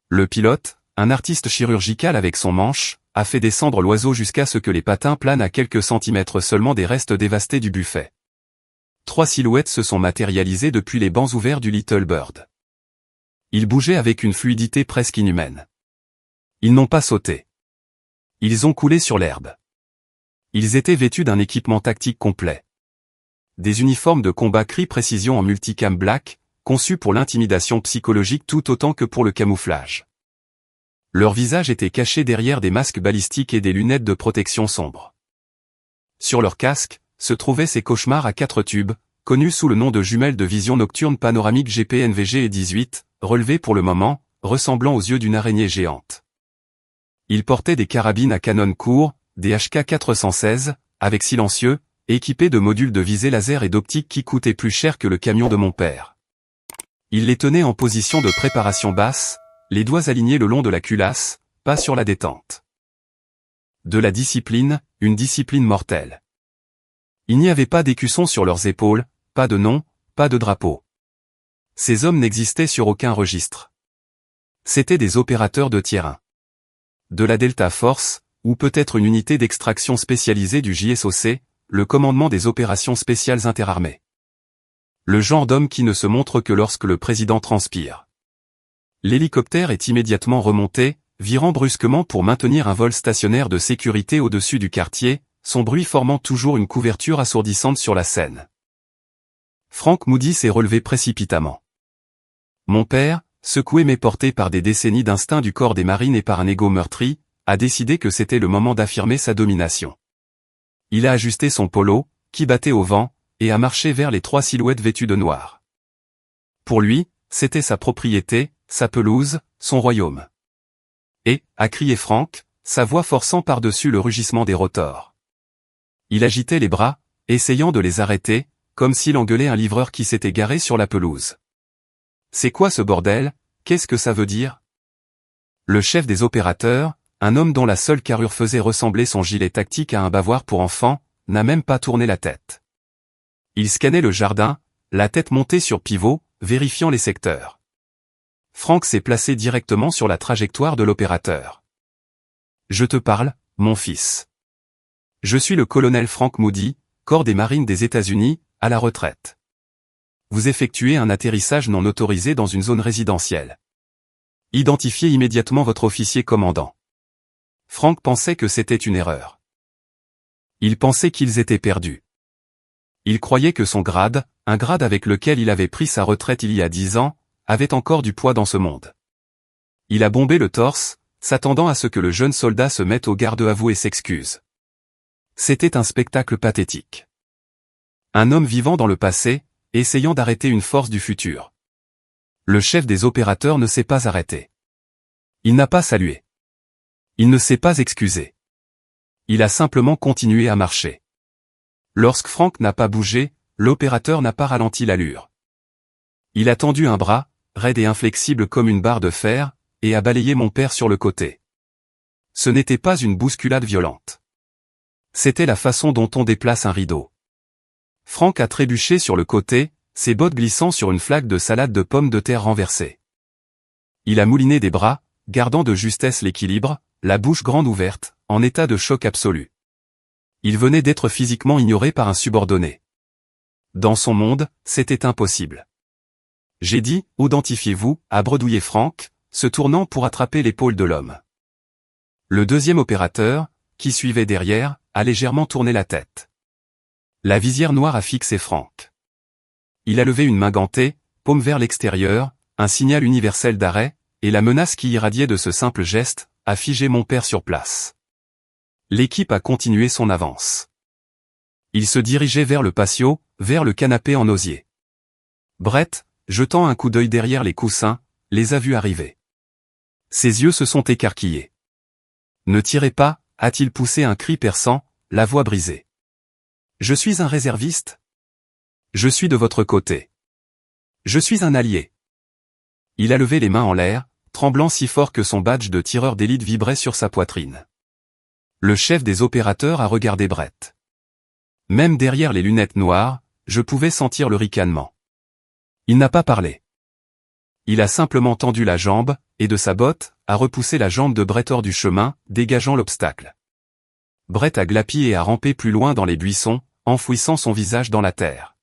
Le pilote, un artiste chirurgical avec son manche, a fait descendre l'oiseau jusqu'à ce que les patins planent à quelques centimètres seulement des restes dévastés du buffet. 3 silhouettes se sont matérialisées depuis les bancs ouverts du Little Bird. Ils bougeaient avec une fluidité presque inhumaine. Ils n'ont pas sauté. Ils ont coulé sur l'herbe. Ils étaient vêtus d'un équipement tactique complet. Des uniformes de combat cri précision en multicam black, conçus pour l'intimidation psychologique tout autant que pour le camouflage. Leurs visages étaient cachés derrière des masques balistiques et des lunettes de protection sombre. Sur leurs casques, se trouvaient ces cauchemars à 4 tubes, connus sous le nom de jumelles de vision nocturne panoramique GPNVG et 18, relevés pour le moment, ressemblant aux yeux d'une araignée géante. Ils portaient des carabines à canon court, des HK416, avec silencieux, équipés de modules de visée laser et d'optique qui coûtaient plus cher que le camion de mon père. Ils les tenaient en position de préparation basse, les doigts alignés le long de la culasse, pas sur la détente. De la discipline, une discipline mortelle. Il n'y avait pas d'écusson sur leurs épaules, pas de nom, pas de drapeau. Ces hommes n'existaient sur aucun registre. C'étaient des opérateurs de tiers 1. De la Delta Force, ou peut-être une unité d'extraction spécialisée du JSOC, le commandement des opérations spéciales interarmées. Le genre d'homme qui ne se montre que lorsque le président transpire. L'hélicoptère est immédiatement remonté, virant brusquement pour maintenir un vol stationnaire de sécurité au-dessus du quartier, son bruit formant toujours une couverture assourdissante sur la scène. Frank Moody s'est relevé précipitamment. Mon père, secoué mais porté par des décennies d'instinct du corps des marines et par un ego meurtri, a décidé que c'était le moment d'affirmer sa domination. Il a ajusté son polo, qui battait au vent, et a marché vers les 3 silhouettes vêtues de noir. Pour lui, c'était sa propriété, sa pelouse, son royaume. Et, a crié Frank, sa voix forçant par-dessus le rugissement des rotors. Il agitait les bras, essayant de les arrêter, comme s'il engueulait un livreur qui s'était garé sur la pelouse. C'est quoi ce bordel? Qu'est-ce que ça veut dire? Le chef des opérateurs, un homme dont la seule carrure faisait ressembler son gilet tactique à un bavoir pour enfants, n'a même pas tourné la tête. Il scannait le jardin, la tête montée sur pivot, vérifiant les secteurs. Frank s'est placé directement sur la trajectoire de l'opérateur. Je te parle, mon fils. Je suis le colonel Frank Moody, corps des marines des États-Unis, à la retraite. Vous effectuez un atterrissage non autorisé dans une zone résidentielle. Identifiez immédiatement votre officier commandant. Frank pensait que c'était une erreur. Il pensait qu'ils étaient perdus. Il croyait que son grade, un grade avec lequel il avait pris sa retraite il y a 10 ans, avait encore du poids dans ce monde. Il a bombé le torse, s'attendant à ce que le jeune soldat se mette au garde-à-vous et s'excuse. C'était un spectacle pathétique. Un homme vivant dans le passé, essayant d'arrêter une force du futur. Le chef des opérateurs ne s'est pas arrêté. Il n'a pas salué. Il ne s'est pas excusé. Il a simplement continué à marcher. Lorsque Frank n'a pas bougé, l'opérateur n'a pas ralenti l'allure. Il a tendu un bras, raide et inflexible comme une barre de fer, et a balayé mon père sur le côté. Ce n'était pas une bousculade violente. C'était la façon dont on déplace un rideau. Frank a trébuché sur le côté, ses bottes glissant sur une flaque de salade de pommes de terre renversée. Il a mouliné des bras, gardant de justesse l'équilibre, la bouche grande ouverte, en état de choc absolu. Il venait d'être physiquement ignoré par un subordonné. Dans son monde, c'était impossible. J'ai dit, identifiez-vous, a bredouillé Frank, se tournant pour attraper l'épaule de l'homme. Le deuxième opérateur, qui suivait derrière, a légèrement tourné la tête. La visière noire a fixé Frank. Il a levé une main gantée, paume vers l'extérieur, un signal universel d'arrêt, et la menace qui irradiait de ce simple geste, a figé mon père sur place. L'équipe a continué son avance. Il se dirigeait vers le patio, vers le canapé en osier. Brett, jetant un coup d'œil derrière les coussins, les a vus arriver. Ses yeux se sont écarquillés. Ne tirez pas, a-t-il poussé un cri perçant, la voix brisée. Je suis un réserviste. Je suis de votre côté. Je suis un allié. Il a levé les mains en l'air, tremblant si fort que son badge de tireur d'élite vibrait sur sa poitrine. Le chef des opérateurs a regardé Brett. Même derrière les lunettes noires, je pouvais sentir le ricanement. Il n'a pas parlé. Il a simplement tendu la jambe, et de sa botte, a repoussé la jambe de Brett hors du chemin, dégageant l'obstacle. Brett a glapi et a rampé plus loin dans les buissons, enfouissant son visage dans la terre.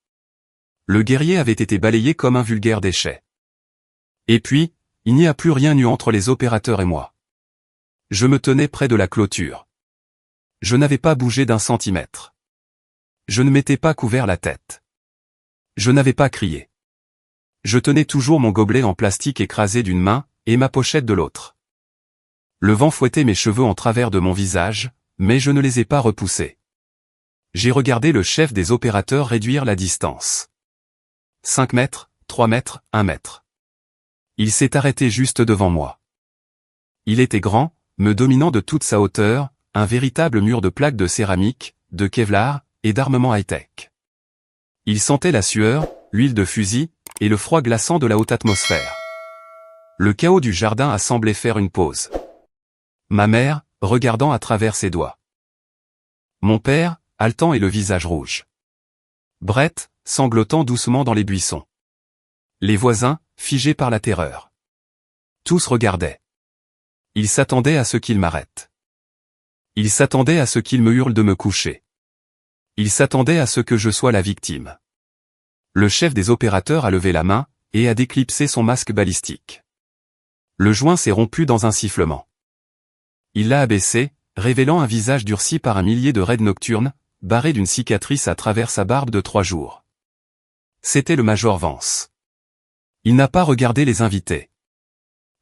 Le guerrier avait été balayé comme un vulgaire déchet. Et puis, il n'y a plus rien eu entre les opérateurs et moi. Je me tenais près de la clôture. Je n'avais pas bougé d'un centimètre. Je ne m'étais pas couvert la tête. Je n'avais pas crié. Je tenais toujours mon gobelet en plastique écrasé d'une main, et ma pochette de l'autre. Le vent fouettait mes cheveux en travers de mon visage, mais je ne les ai pas repoussés. J'ai regardé le chef des opérateurs réduire la distance. 5 mètres, 3 mètres, 1 mètre. Il s'est arrêté juste devant moi. Il était grand, me dominant de toute sa hauteur, un véritable mur de plaques de céramique, de Kevlar, et d'armement high-tech. Il sentait la sueur, l'huile de fusil, et le froid glaçant de la haute atmosphère. Le chaos du jardin a semblé faire une pause. Ma mère, regardant à travers ses doigts. Mon père, haletant et le visage rouge. Brett, sanglotant doucement dans les buissons. Les voisins, figés par la terreur. Tous regardaient. Ils s'attendaient à ce qu'il m'arrête. Ils s'attendaient à ce qu'il me hurle de me coucher. Ils s'attendaient à ce que je sois la victime. Le chef des opérateurs a levé la main, et a déclipsé son masque balistique. Le joint s'est rompu dans un sifflement. Il l'a abaissé, révélant un visage durci par un millier de raids nocturnes, barré d'une cicatrice à travers sa barbe de 3 jours. C'était le Major Vance. Il n'a pas regardé les invités.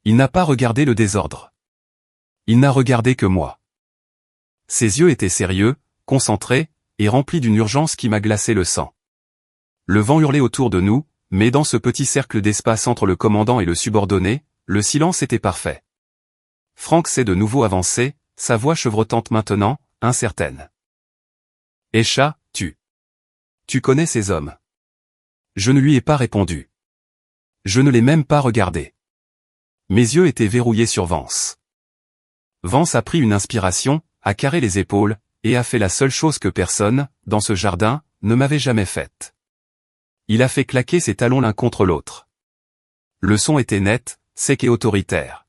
Il n'a pas regardé le désordre. Il n'a regardé que moi. Ses yeux étaient sérieux, concentrés, et remplis d'une urgence qui m'a glacé le sang. Le vent hurlait autour de nous, mais dans ce petit cercle d'espace entre le commandant et le subordonné, le silence était parfait. Frank s'est de nouveau avancé, sa voix chevrotante maintenant, incertaine. « Esha, tu connais ces hommes ?» Je ne lui ai pas répondu. Je ne l'ai même pas regardé. Mes yeux étaient verrouillés sur Vance. Vance a pris une inspiration, a carré les épaules, et a fait la seule chose que personne, dans ce jardin, ne m'avait jamais faite. Il a fait claquer ses talons l'un contre l'autre. Le son était net, sec et autoritaire.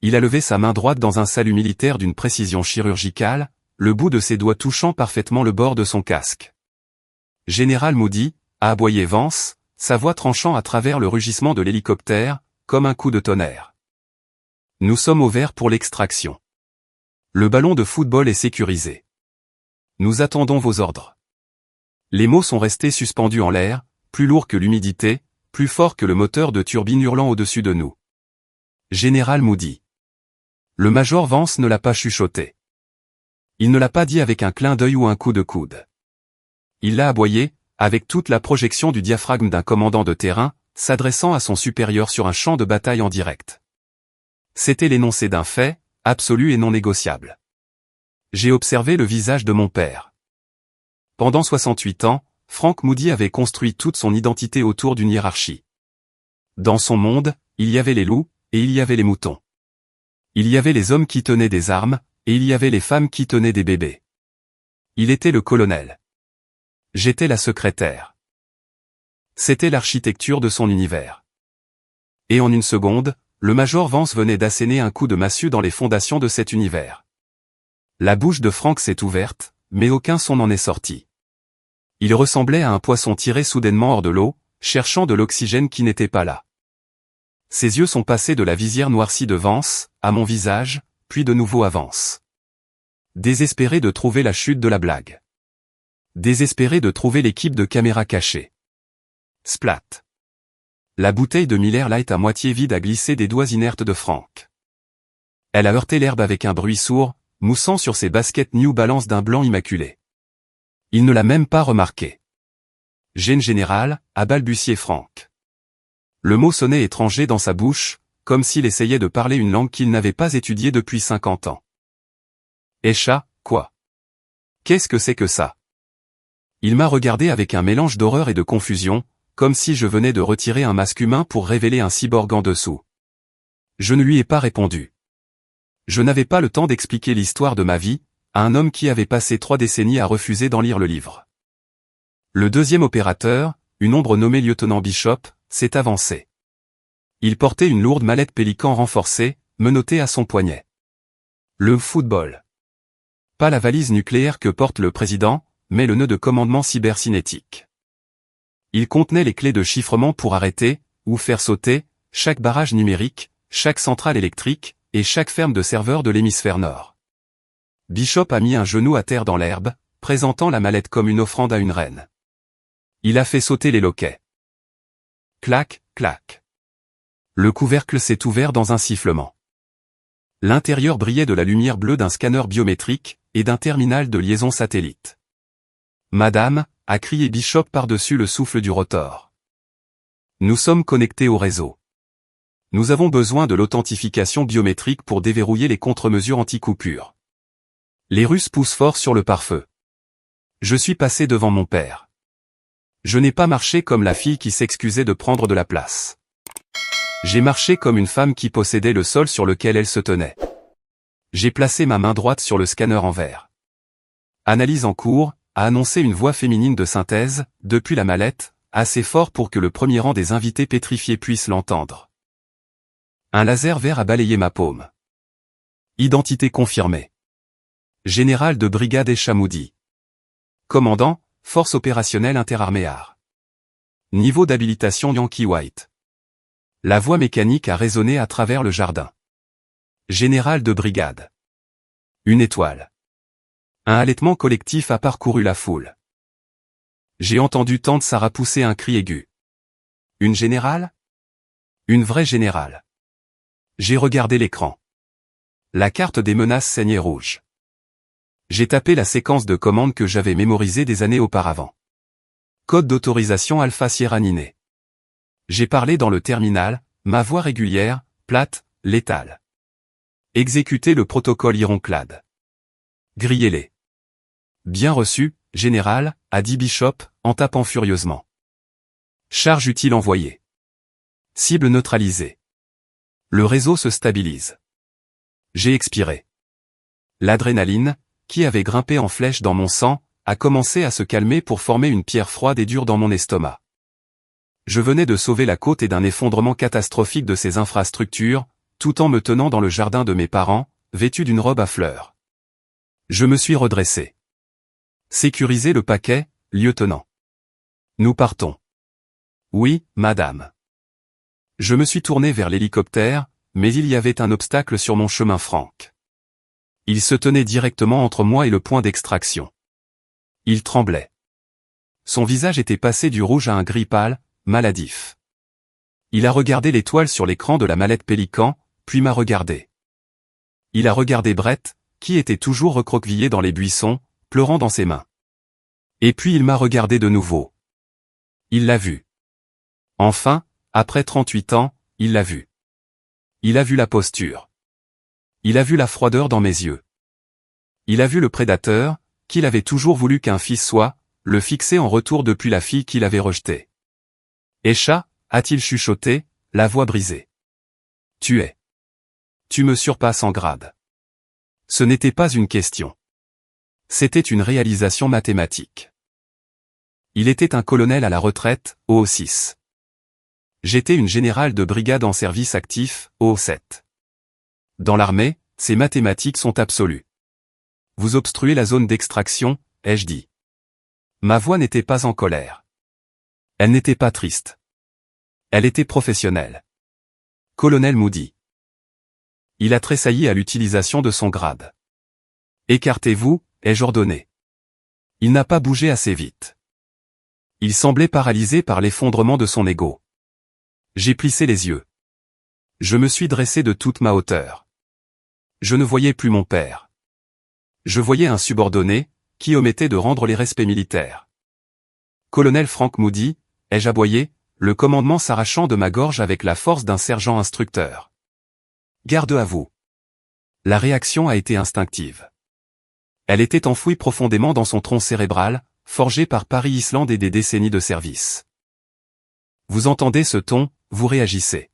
Il a levé sa main droite dans un salut militaire d'une précision chirurgicale, le bout de ses doigts touchant parfaitement le bord de son casque. Général Moody, a aboyé Vance, sa voix tranchant à travers le rugissement de l'hélicoptère, comme un coup de tonnerre. Nous sommes au vert pour l'extraction. Le ballon de football est sécurisé. Nous attendons vos ordres. Les mots sont restés suspendus en l'air, plus lourds que l'humidité, plus forts que le moteur de turbine hurlant au-dessus de nous. Général Moody. Le Major Vance ne l'a pas chuchoté. Il ne l'a pas dit avec un clin d'œil ou un coup de coude. Il l'a aboyé, avec toute la projection du diaphragme d'un commandant de terrain, s'adressant à son supérieur sur un champ de bataille en direct. C'était l'énoncé d'un fait, absolu et non négociable. J'ai observé le visage de mon père. Pendant 68 ans, Frank Moody avait construit toute son identité autour d'une hiérarchie. Dans son monde, il y avait les loups, et il y avait les moutons. Il y avait les hommes qui tenaient des armes, et il y avait les femmes qui tenaient des bébés. Il était le colonel. J'étais la secrétaire. C'était l'architecture de son univers. Et en une seconde, le Major Vance venait d'asséner un coup de massue dans les fondations de cet univers. La bouche de Frank s'est ouverte, mais aucun son n'en est sorti. Il ressemblait à un poisson tiré soudainement hors de l'eau, cherchant de l'oxygène qui n'était pas là. Ses yeux sont passés de la visière noircie de Vance, à mon visage, puis de nouveau à Vance. Désespéré de trouver la chute de la blague. Désespéré de trouver l'équipe de caméras cachée. Splat. La bouteille de Miller Lite à moitié vide a glissé des doigts inertes de Frank. Elle a heurté l'herbe avec un bruit sourd, moussant sur ses baskets New Balance d'un blanc immaculé. Il ne l'a même pas remarqué. Gêne générale, a balbutié Frank. Le mot sonnait étranger dans sa bouche, comme s'il essayait de parler une langue qu'il n'avait pas étudiée depuis 50 ans. Esha, quoi? Qu'est-ce que c'est que ça? Il m'a regardé avec un mélange d'horreur et de confusion, comme si je venais de retirer un masque humain pour révéler un cyborg en dessous. Je ne lui ai pas répondu. Je n'avais pas le temps d'expliquer l'histoire de ma vie, à un homme qui avait passé 3 décennies à refuser d'en lire le livre. Le deuxième opérateur, une ombre nommée lieutenant Bishop, s'est avancé. Il portait une lourde mallette pélican renforcée, menottée à son poignet. Le football. Pas la valise nucléaire que porte le président, mais le nœud de commandement cybercinétique. Il contenait les clés de chiffrement pour arrêter, ou faire sauter, chaque barrage numérique, chaque centrale électrique, et chaque ferme de serveurs de l'hémisphère nord. Bishop a mis un genou à terre dans l'herbe, présentant la mallette comme une offrande à une reine. Il a fait sauter les loquets. Clac, clac. Le couvercle s'est ouvert dans un sifflement. L'intérieur brillait de la lumière bleue d'un scanner biométrique, et d'un terminal de liaison satellite. Madame, a crié Bishop par-dessus le souffle du rotor. Nous sommes connectés au réseau. Nous avons besoin de l'authentification biométrique pour déverrouiller les contre-mesures anti-coupure. Les Russes poussent fort sur le pare-feu. Je suis passé devant mon père. Je n'ai pas marché comme la fille qui s'excusait de prendre de la place. J'ai marché comme une femme qui possédait le sol sur lequel elle se tenait. J'ai placé ma main droite sur le scanner en verre. Analyse en cours, a annoncé une voix féminine de synthèse, depuis la mallette, assez fort pour que le premier rang des invités pétrifiés puisse l'entendre. Un laser vert a balayé ma paume. Identité confirmée. Général de brigade Echamoudi. Commandant, Force opérationnelle interarméare. Niveau d'habilitation Yankee White. La voix mécanique a résonné à travers le jardin. Général de brigade. Une étoile. Un halètement collectif a parcouru la foule. J'ai entendu tante Sarah pousser un cri aigu. Une générale? Une vraie générale. J'ai regardé l'écran. La carte des menaces saignait rouge. J'ai tapé la séquence de commandes que j'avais mémorisée des années auparavant. Code d'autorisation Alpha Sierra Niné. J'ai parlé dans le terminal, ma voix régulière, plate, létale. Exécutez le protocole ironclade. Grillez-les. Bien reçu, général, a dit Bishop, en tapant furieusement. Charge utile envoyée. Cible neutralisée. Le réseau se stabilise. J'ai expiré. L'adrénaline, qui avait grimpé en flèche dans mon sang, a commencé à se calmer pour former une pierre froide et dure dans mon estomac. Je venais de sauver la côte et d'un effondrement catastrophique de ses infrastructures, tout en me tenant dans le jardin de mes parents, vêtu d'une robe à fleurs. Je me suis redressé. Sécurisez le paquet, lieutenant. Nous partons. Oui, madame. Je me suis tourné vers l'hélicoptère, mais il y avait un obstacle sur mon chemin Franck. Il se tenait directement entre moi et le point d'extraction. Il tremblait. Son visage était passé du rouge à un gris pâle, maladif. Il a regardé l'étoile sur l'écran de la mallette Pélican, puis m'a regardé. Il a regardé Brett, qui était toujours recroquevillé dans les buissons, pleurant dans ses mains. Et puis il m'a regardé de nouveau. Il l'a vu. Enfin, après 38 ans, il l'a vu. Il a vu la posture. Il a vu la froideur dans mes yeux. Il a vu le prédateur, qu'il avait toujours voulu qu'un fils soit, le fixer en retour depuis la fille qu'il avait rejetée. Esha, a-t-il chuchoté, la voix brisée. Tu es. Tu me surpasses en grade. Ce n'était pas une question. C'était une réalisation mathématique. Il était un colonel à la retraite, au 6. J'étais une générale de brigade en service actif, au 7. Dans l'armée, ces mathématiques sont absolues. Vous obstruez la zone d'extraction, ai-je dit. Ma voix n'était pas en colère. Elle n'était pas triste. Elle était professionnelle. Colonel Moody. Il a tressailli à l'utilisation de son grade. Écartez-vous, ai-je ordonné. Il n'a pas bougé assez vite. Il semblait paralysé par l'effondrement de son ego. J'ai plissé les yeux. Je me suis dressé de toute ma hauteur. Je ne voyais plus mon père. Je voyais un subordonné, qui omettait de rendre les respects militaires. Colonel Frank Moody, ai-je aboyé, le commandement s'arrachant de ma gorge avec la force d'un sergent instructeur. Garde à vous. La réaction a été instinctive. Elle était enfouie profondément dans son tronc cérébral, forgé par Paris-Islande et des décennies de service. Vous entendez ce ton, vous réagissez.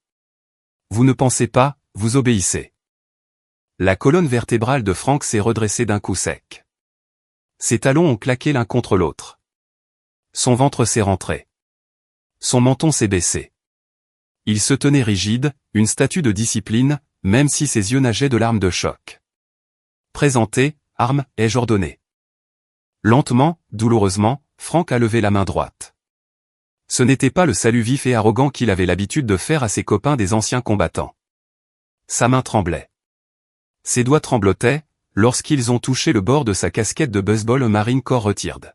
Vous ne pensez pas, vous obéissez. La colonne vertébrale de Frank s'est redressée d'un coup sec. Ses talons ont claqué l'un contre l'autre. Son ventre s'est rentré. Son menton s'est baissé. Il se tenait rigide, une statue de discipline, même si ses yeux nageaient de larmes de choc. Présentez, arme, ai-je ordonné. Lentement, douloureusement, Frank a levé la main droite. Ce n'était pas le salut vif et arrogant qu'il avait l'habitude de faire à ses copains des anciens combattants. Sa main tremblait. Ses doigts tremblotaient, lorsqu'ils ont touché le bord de sa casquette de baseball Marine Corps Retired.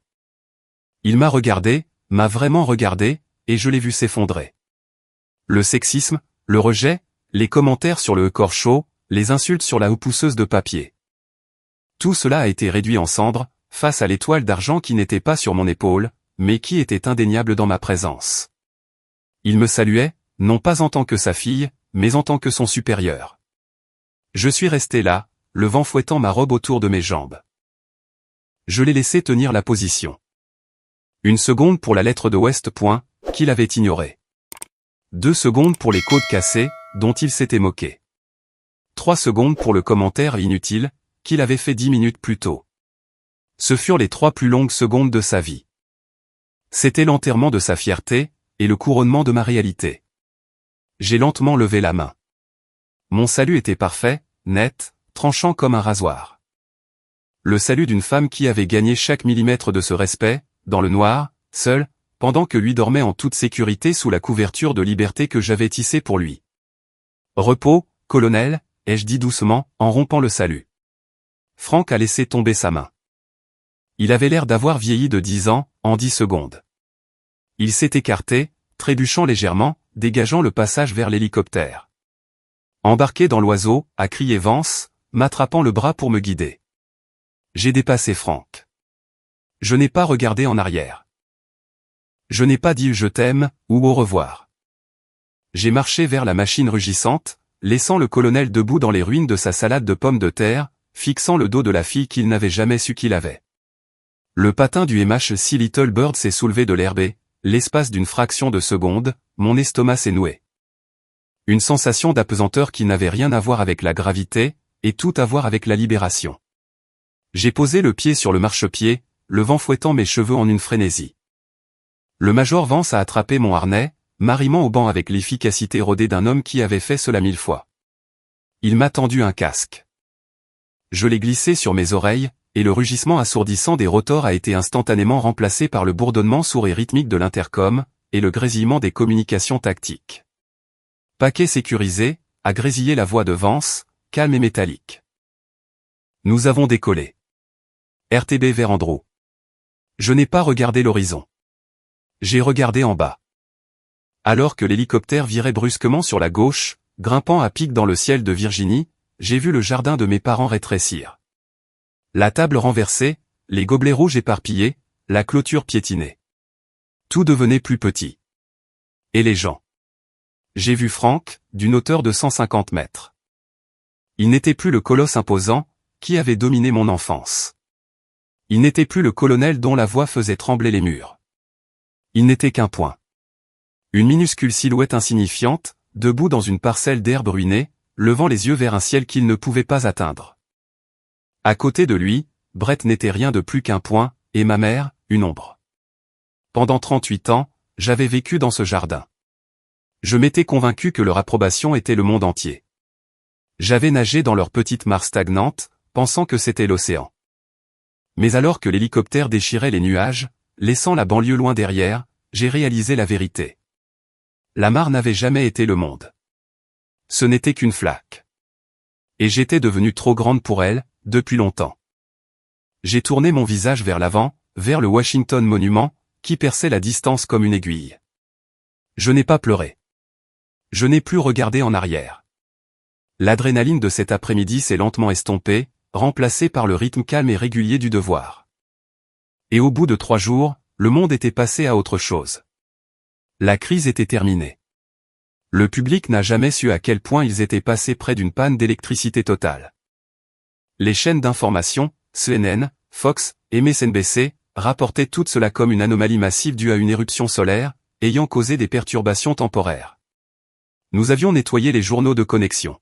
Il m'a regardé, m'a vraiment regardé, et je l'ai vu s'effondrer. Le sexisme, le rejet, les commentaires sur le corps chaud, les insultes sur la pousseuse de papier. Tout cela a été réduit en cendres, face à l'étoile d'argent qui n'était pas sur mon épaule, mais qui était indéniable dans ma présence. Il me saluait, non pas en tant que sa fille, mais en tant que son supérieur. Je suis resté là, le vent fouettant ma robe autour de mes jambes. Je l'ai laissé tenir la position. 1 seconde pour la lettre de West Point, qu'il avait ignorée. 2 secondes pour les codes cassés, dont il s'était moqué. 3 secondes pour le commentaire inutile, qu'il avait fait 10 minutes plus tôt. Ce furent les 3 plus longues secondes de sa vie. C'était l'enterrement de sa fierté, et le couronnement de ma réalité. J'ai lentement levé la main. Mon salut était parfait, net, tranchant comme un rasoir. Le salut d'une femme qui avait gagné chaque millimètre de ce respect, dans le noir, seul, pendant que lui dormait en toute sécurité sous la couverture de liberté que j'avais tissée pour lui. Repos, colonel, ai-je dit doucement, en rompant le salut. Frank a laissé tomber sa main. Il avait l'air d'avoir vieilli de 10 ans, en 10 secondes. Il s'est écarté, trébuchant légèrement, dégageant le passage vers l'hélicoptère. Embarqué dans l'oiseau, a crié Vance, m'attrapant le bras pour me guider. J'ai dépassé Frank. Je n'ai pas regardé en arrière. Je n'ai pas dit je t'aime, ou au revoir. J'ai marché vers la machine rugissante, laissant le colonel debout dans les ruines de sa salade de pommes de terre, fixant le dos de la fille qu'il n'avait jamais su qu'il avait. Le patin du MH6 Little Bird s'est soulevé de l'herbe et, l'espace d'une fraction de seconde, mon estomac s'est noué. Une sensation d'apesanteur qui n'avait rien à voir avec la gravité, et tout à voir avec la libération. J'ai posé le pied sur le marchepied, le vent fouettant mes cheveux en une frénésie. Le major Vance a attrapé mon harnais, m'arrimant au banc avec l'efficacité rodée d'un homme qui avait fait cela 1000 fois. Il m'a tendu un casque. Je l'ai glissé sur mes oreilles, et le rugissement assourdissant des rotors a été instantanément remplacé par le bourdonnement sourd et rythmique de l'intercom, et le grésillement des communications tactiques. Paquet sécurisé, a grésillé la voix de Vance, calme et métallique. Nous avons décollé. RTB vers Andrew. Je n'ai pas regardé l'horizon. J'ai regardé en bas. Alors que l'hélicoptère virait brusquement sur la gauche, grimpant à pic dans le ciel de Virginie, j'ai vu le jardin de mes parents rétrécir. La table renversée, les gobelets rouges éparpillés, la clôture piétinée. Tout devenait plus petit. Et les gens. J'ai vu Frank, d'une hauteur de 150 mètres. Il n'était plus le colosse imposant, qui avait dominé mon enfance. Il n'était plus le colonel dont la voix faisait trembler les murs. Il n'était qu'un point. Une minuscule silhouette insignifiante, debout dans une parcelle d'herbe ruinée, levant les yeux vers un ciel qu'il ne pouvait pas atteindre. À côté de lui, Brett n'était rien de plus qu'un point, et ma mère, une ombre. Pendant 38 ans, j'avais vécu dans ce jardin. Je m'étais convaincu que leur approbation était le monde entier. J'avais nagé dans leur petite mare stagnante, pensant que c'était l'océan. Mais alors que l'hélicoptère déchirait les nuages, laissant la banlieue loin derrière, j'ai réalisé la vérité. La mare n'avait jamais été le monde. Ce n'était qu'une flaque. Et j'étais devenu trop grande pour elle, depuis longtemps. J'ai tourné mon visage vers l'avant, vers le Washington Monument, qui perçait la distance comme une aiguille. Je n'ai pas pleuré. Je n'ai plus regardé en arrière. L'adrénaline de cet après-midi s'est lentement estompée, remplacée par le rythme calme et régulier du devoir. Et au bout de 3 jours, le monde était passé à autre chose. La crise était terminée. Le public n'a jamais su à quel point ils étaient passés près d'une panne d'électricité totale. Les chaînes d'information, CNN, Fox et MSNBC, rapportaient tout cela comme une anomalie massive due à une éruption solaire, ayant causé des perturbations temporaires. Nous avions nettoyé les journaux de connexion.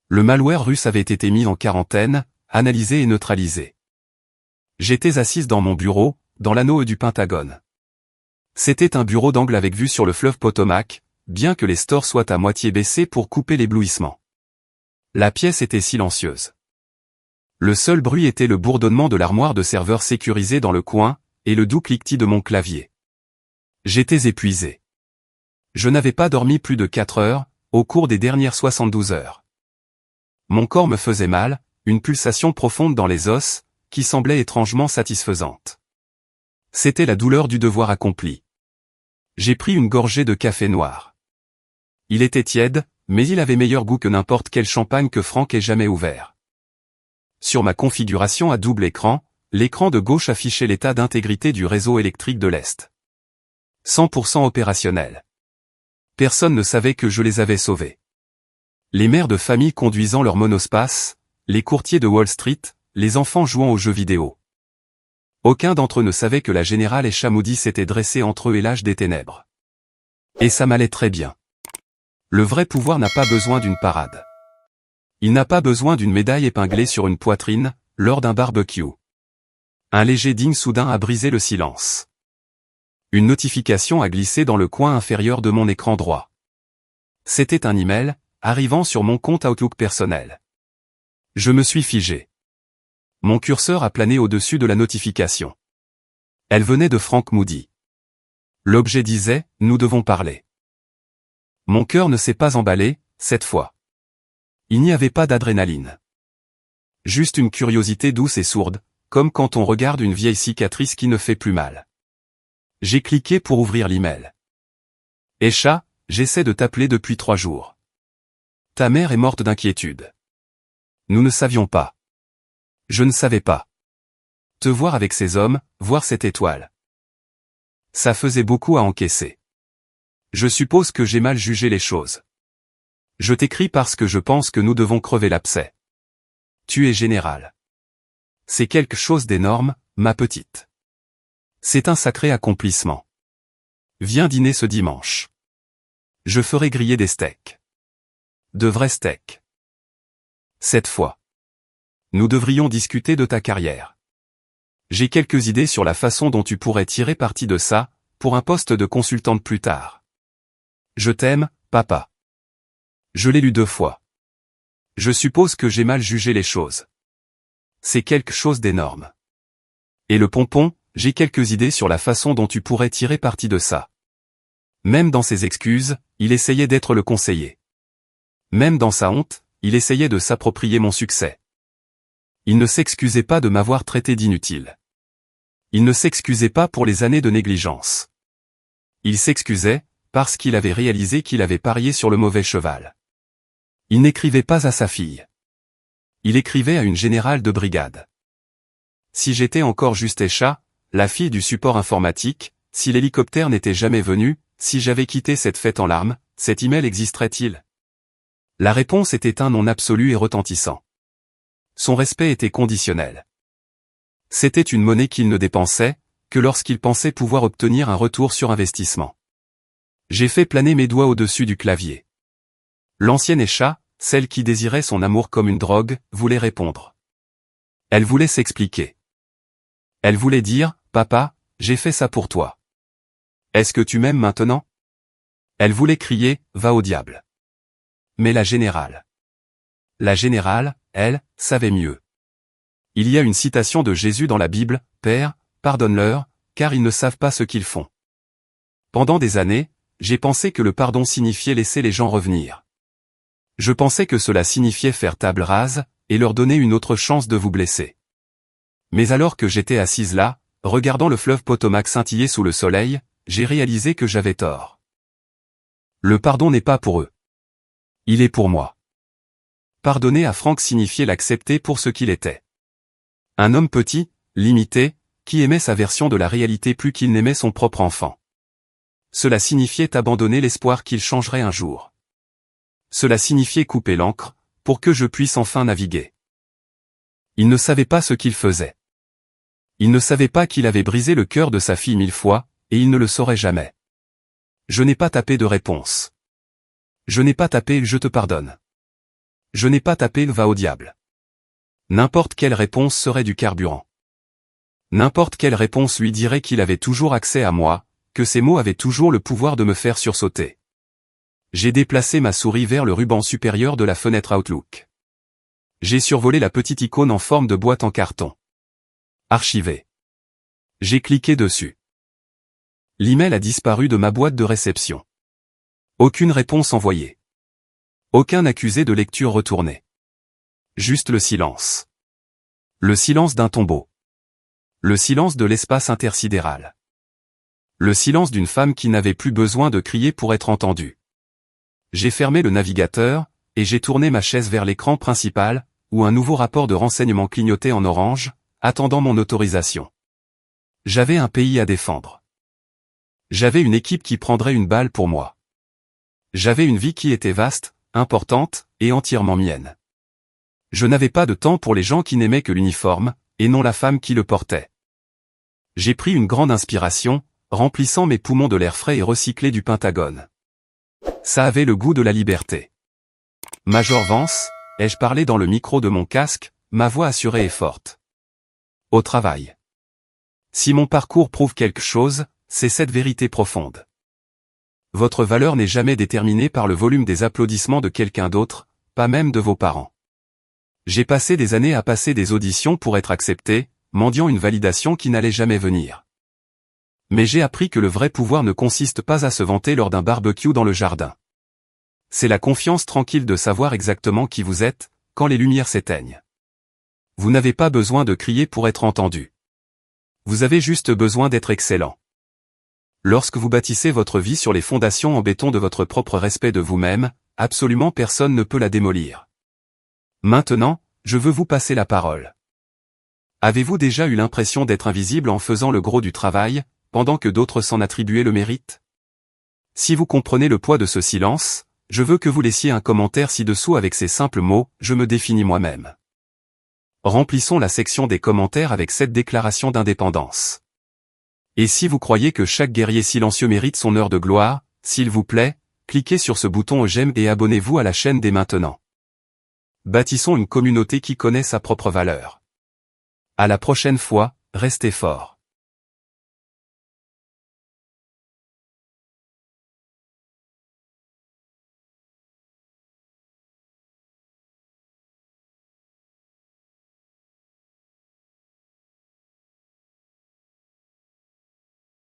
Le malware russe avait été mis en quarantaine, analysé et neutralisé. J'étais assise dans mon bureau, dans l'anneau du Pentagone. C'était un bureau d'angle avec vue sur le fleuve Potomac, bien que les stores soient à moitié baissés pour couper l'éblouissement. La pièce était silencieuse. Le seul bruit était le bourdonnement de l'armoire de serveur sécurisée dans le coin, et le doux cliquetis de mon clavier. J'étais épuisé. Je n'avais pas dormi plus de 4 heures, au cours des dernières 72 heures. Mon corps me faisait mal, une pulsation profonde dans les os, qui semblait étrangement satisfaisante. C'était la douleur du devoir accompli. J'ai pris une gorgée de café noir. Il était tiède, mais il avait meilleur goût que n'importe quel champagne que Frank ait jamais ouvert. Sur ma configuration à double écran, L'écran de gauche affichait l'état d'intégrité du réseau électrique de l'Est. 100% opérationnel. Personne ne savait que je les avais sauvés. Les mères de famille conduisant leur monospace, les courtiers de Wall Street, les enfants jouant aux jeux vidéo. Aucun d'entre eux ne savait que la générale et Chamoudi s'étaient dressés entre eux et l'âge des ténèbres. Et ça m'allait très bien. Le vrai pouvoir n'a pas besoin d'une parade. Il n'a pas besoin d'une médaille épinglée sur une poitrine, lors d'un barbecue. Un léger ding soudain a brisé le silence. Une notification a glissé dans le coin inférieur de mon écran droit. C'était un email, arrivant sur mon compte Outlook personnel. Je me suis figé. Mon curseur a plané au-dessus de la notification. Elle venait de Frank Moody. L'objet disait « Nous devons parler ». Mon cœur ne s'est pas emballé, cette fois. Il n'y avait pas d'adrénaline. Juste une curiosité douce et sourde, comme quand on regarde une vieille cicatrice qui ne fait plus mal. J'ai cliqué pour ouvrir l'email. Esha, j'essaie de t'appeler depuis 3 jours. Ta mère est morte d'inquiétude. Nous ne savions pas. Je ne savais pas. Te voir avec ces hommes, voir cette étoile. Ça faisait beaucoup à encaisser. Je suppose que j'ai mal jugé les choses. Je t'écris parce que je pense que nous devons crever l'abcès. Tu es général. C'est quelque chose d'énorme, ma petite. C'est un sacré accomplissement. Viens dîner ce dimanche. Je ferai griller des steaks. De vrais steaks. Cette fois. Nous devrions discuter de ta carrière. J'ai quelques idées sur la façon dont tu pourrais tirer parti de ça, pour un poste de consultante plus tard. Je t'aime, papa. Je l'ai lu 2 fois. Je suppose que j'ai mal jugé les choses. C'est quelque chose d'énorme. Et le pompon, j'ai quelques idées sur la façon dont tu pourrais tirer parti de ça. Même dans ses excuses, il essayait d'être le conseiller. Même dans sa honte, il essayait de s'approprier mon succès. Il ne s'excusait pas de m'avoir traité d'inutile. Il ne s'excusait pas pour les années de négligence. Il s'excusait, parce qu'il avait réalisé qu'il avait parié sur le mauvais cheval. Il n'écrivait pas à sa fille. Il écrivait à une générale de brigade. Si j'étais encore juste Esha, la fille du support informatique, si l'hélicoptère n'était jamais venu, si j'avais quitté cette fête en larmes, cet email existerait-il? La réponse était un non absolu et retentissant. Son respect était conditionnel. C'était une monnaie qu'il ne dépensait, que lorsqu'il pensait pouvoir obtenir un retour sur investissement. J'ai fait planer mes doigts au-dessus du clavier. L'ancienne Esha, celle qui désirait son amour comme une drogue, voulait répondre. Elle voulait s'expliquer. Elle voulait dire, « Papa, j'ai fait ça pour toi. Est-ce que tu m'aimes maintenant ?» Elle voulait crier, « Va au diable. » Mais la générale, elle, savait mieux. Il y a une citation de Jésus dans la Bible, « Père, pardonne-leur, car ils ne savent pas ce qu'ils font. » Pendant des années, j'ai pensé que le pardon signifiait laisser les gens revenir. Je pensais que cela signifiait faire table rase, et leur donner une autre chance de vous blesser. Mais alors que j'étais assise là, regardant le fleuve Potomac scintiller sous le soleil, j'ai réalisé que j'avais tort. Le pardon n'est pas pour eux. Il est pour moi. Pardonner à Frank signifiait l'accepter pour ce qu'il était. Un homme petit, limité, qui aimait sa version de la réalité plus qu'il n'aimait son propre enfant. Cela signifiait abandonner l'espoir qu'il changerait un jour. Cela signifiait couper l'ancre, pour que je puisse enfin naviguer. Il ne savait pas ce qu'il faisait. Il ne savait pas qu'il avait brisé le cœur de sa fille 1000 fois, et il ne le saurait jamais. Je n'ai pas tapé de réponse. Je n'ai pas tapé « je te pardonne ». Je n'ai pas tapé « va au diable ». N'importe quelle réponse serait du carburant. N'importe quelle réponse lui dirait qu'il avait toujours accès à moi, que ces mots avaient toujours le pouvoir de me faire sursauter. J'ai déplacé ma souris vers le ruban supérieur de la fenêtre Outlook. J'ai survolé la petite icône en forme de boîte en carton. Archivé. J'ai cliqué dessus. L'email a disparu de ma boîte de réception. Aucune réponse envoyée. Aucun accusé de lecture retourné. Juste le silence. Le silence d'un tombeau. Le silence de l'espace intersidéral. Le silence d'une femme qui n'avait plus besoin de crier pour être entendue. J'ai fermé le navigateur, et j'ai tourné ma chaise vers l'écran principal, où un nouveau rapport de renseignement clignotait en orange, attendant mon autorisation. J'avais un pays à défendre. J'avais une équipe qui prendrait une balle pour moi. J'avais une vie qui était vaste, importante, et entièrement mienne. Je n'avais pas de temps pour les gens qui n'aimaient que l'uniforme, et non la femme qui le portait. J'ai pris une grande inspiration, remplissant mes poumons de l'air frais et recyclé du Pentagone. Ça avait le goût de la liberté. Major Vance, ai-je parlé dans le micro de mon casque, ma voix assurée et forte. Au travail. Si mon parcours prouve quelque chose, c'est cette vérité profonde. Votre valeur n'est jamais déterminée par le volume des applaudissements de quelqu'un d'autre, pas même de vos parents. J'ai passé des années à passer des auditions pour être accepté, mendiant une validation qui n'allait jamais venir. Mais j'ai appris que le vrai pouvoir ne consiste pas à se vanter lors d'un barbecue dans le jardin. C'est la confiance tranquille de savoir exactement qui vous êtes, quand les lumières s'éteignent. Vous n'avez pas besoin de crier pour être entendu. Vous avez juste besoin d'être excellent. Lorsque vous bâtissez votre vie sur les fondations en béton de votre propre respect de vous-même, absolument personne ne peut la démolir. Maintenant, je veux vous passer la parole. Avez-vous déjà eu l'impression d'être invisible en faisant le gros du travail, pendant que d'autres s'en attribuaient le mérite? Si vous comprenez le poids de ce silence, je veux que vous laissiez un commentaire ci-dessous avec ces simples mots, je me définis moi-même. Remplissons la section des commentaires avec cette déclaration d'indépendance. Et si vous croyez que chaque guerrier silencieux mérite son heure de gloire, s'il vous plaît, cliquez sur ce bouton j'aime et abonnez-vous à la chaîne dès maintenant. Bâtissons une communauté qui connaît sa propre valeur. À la prochaine fois, restez forts.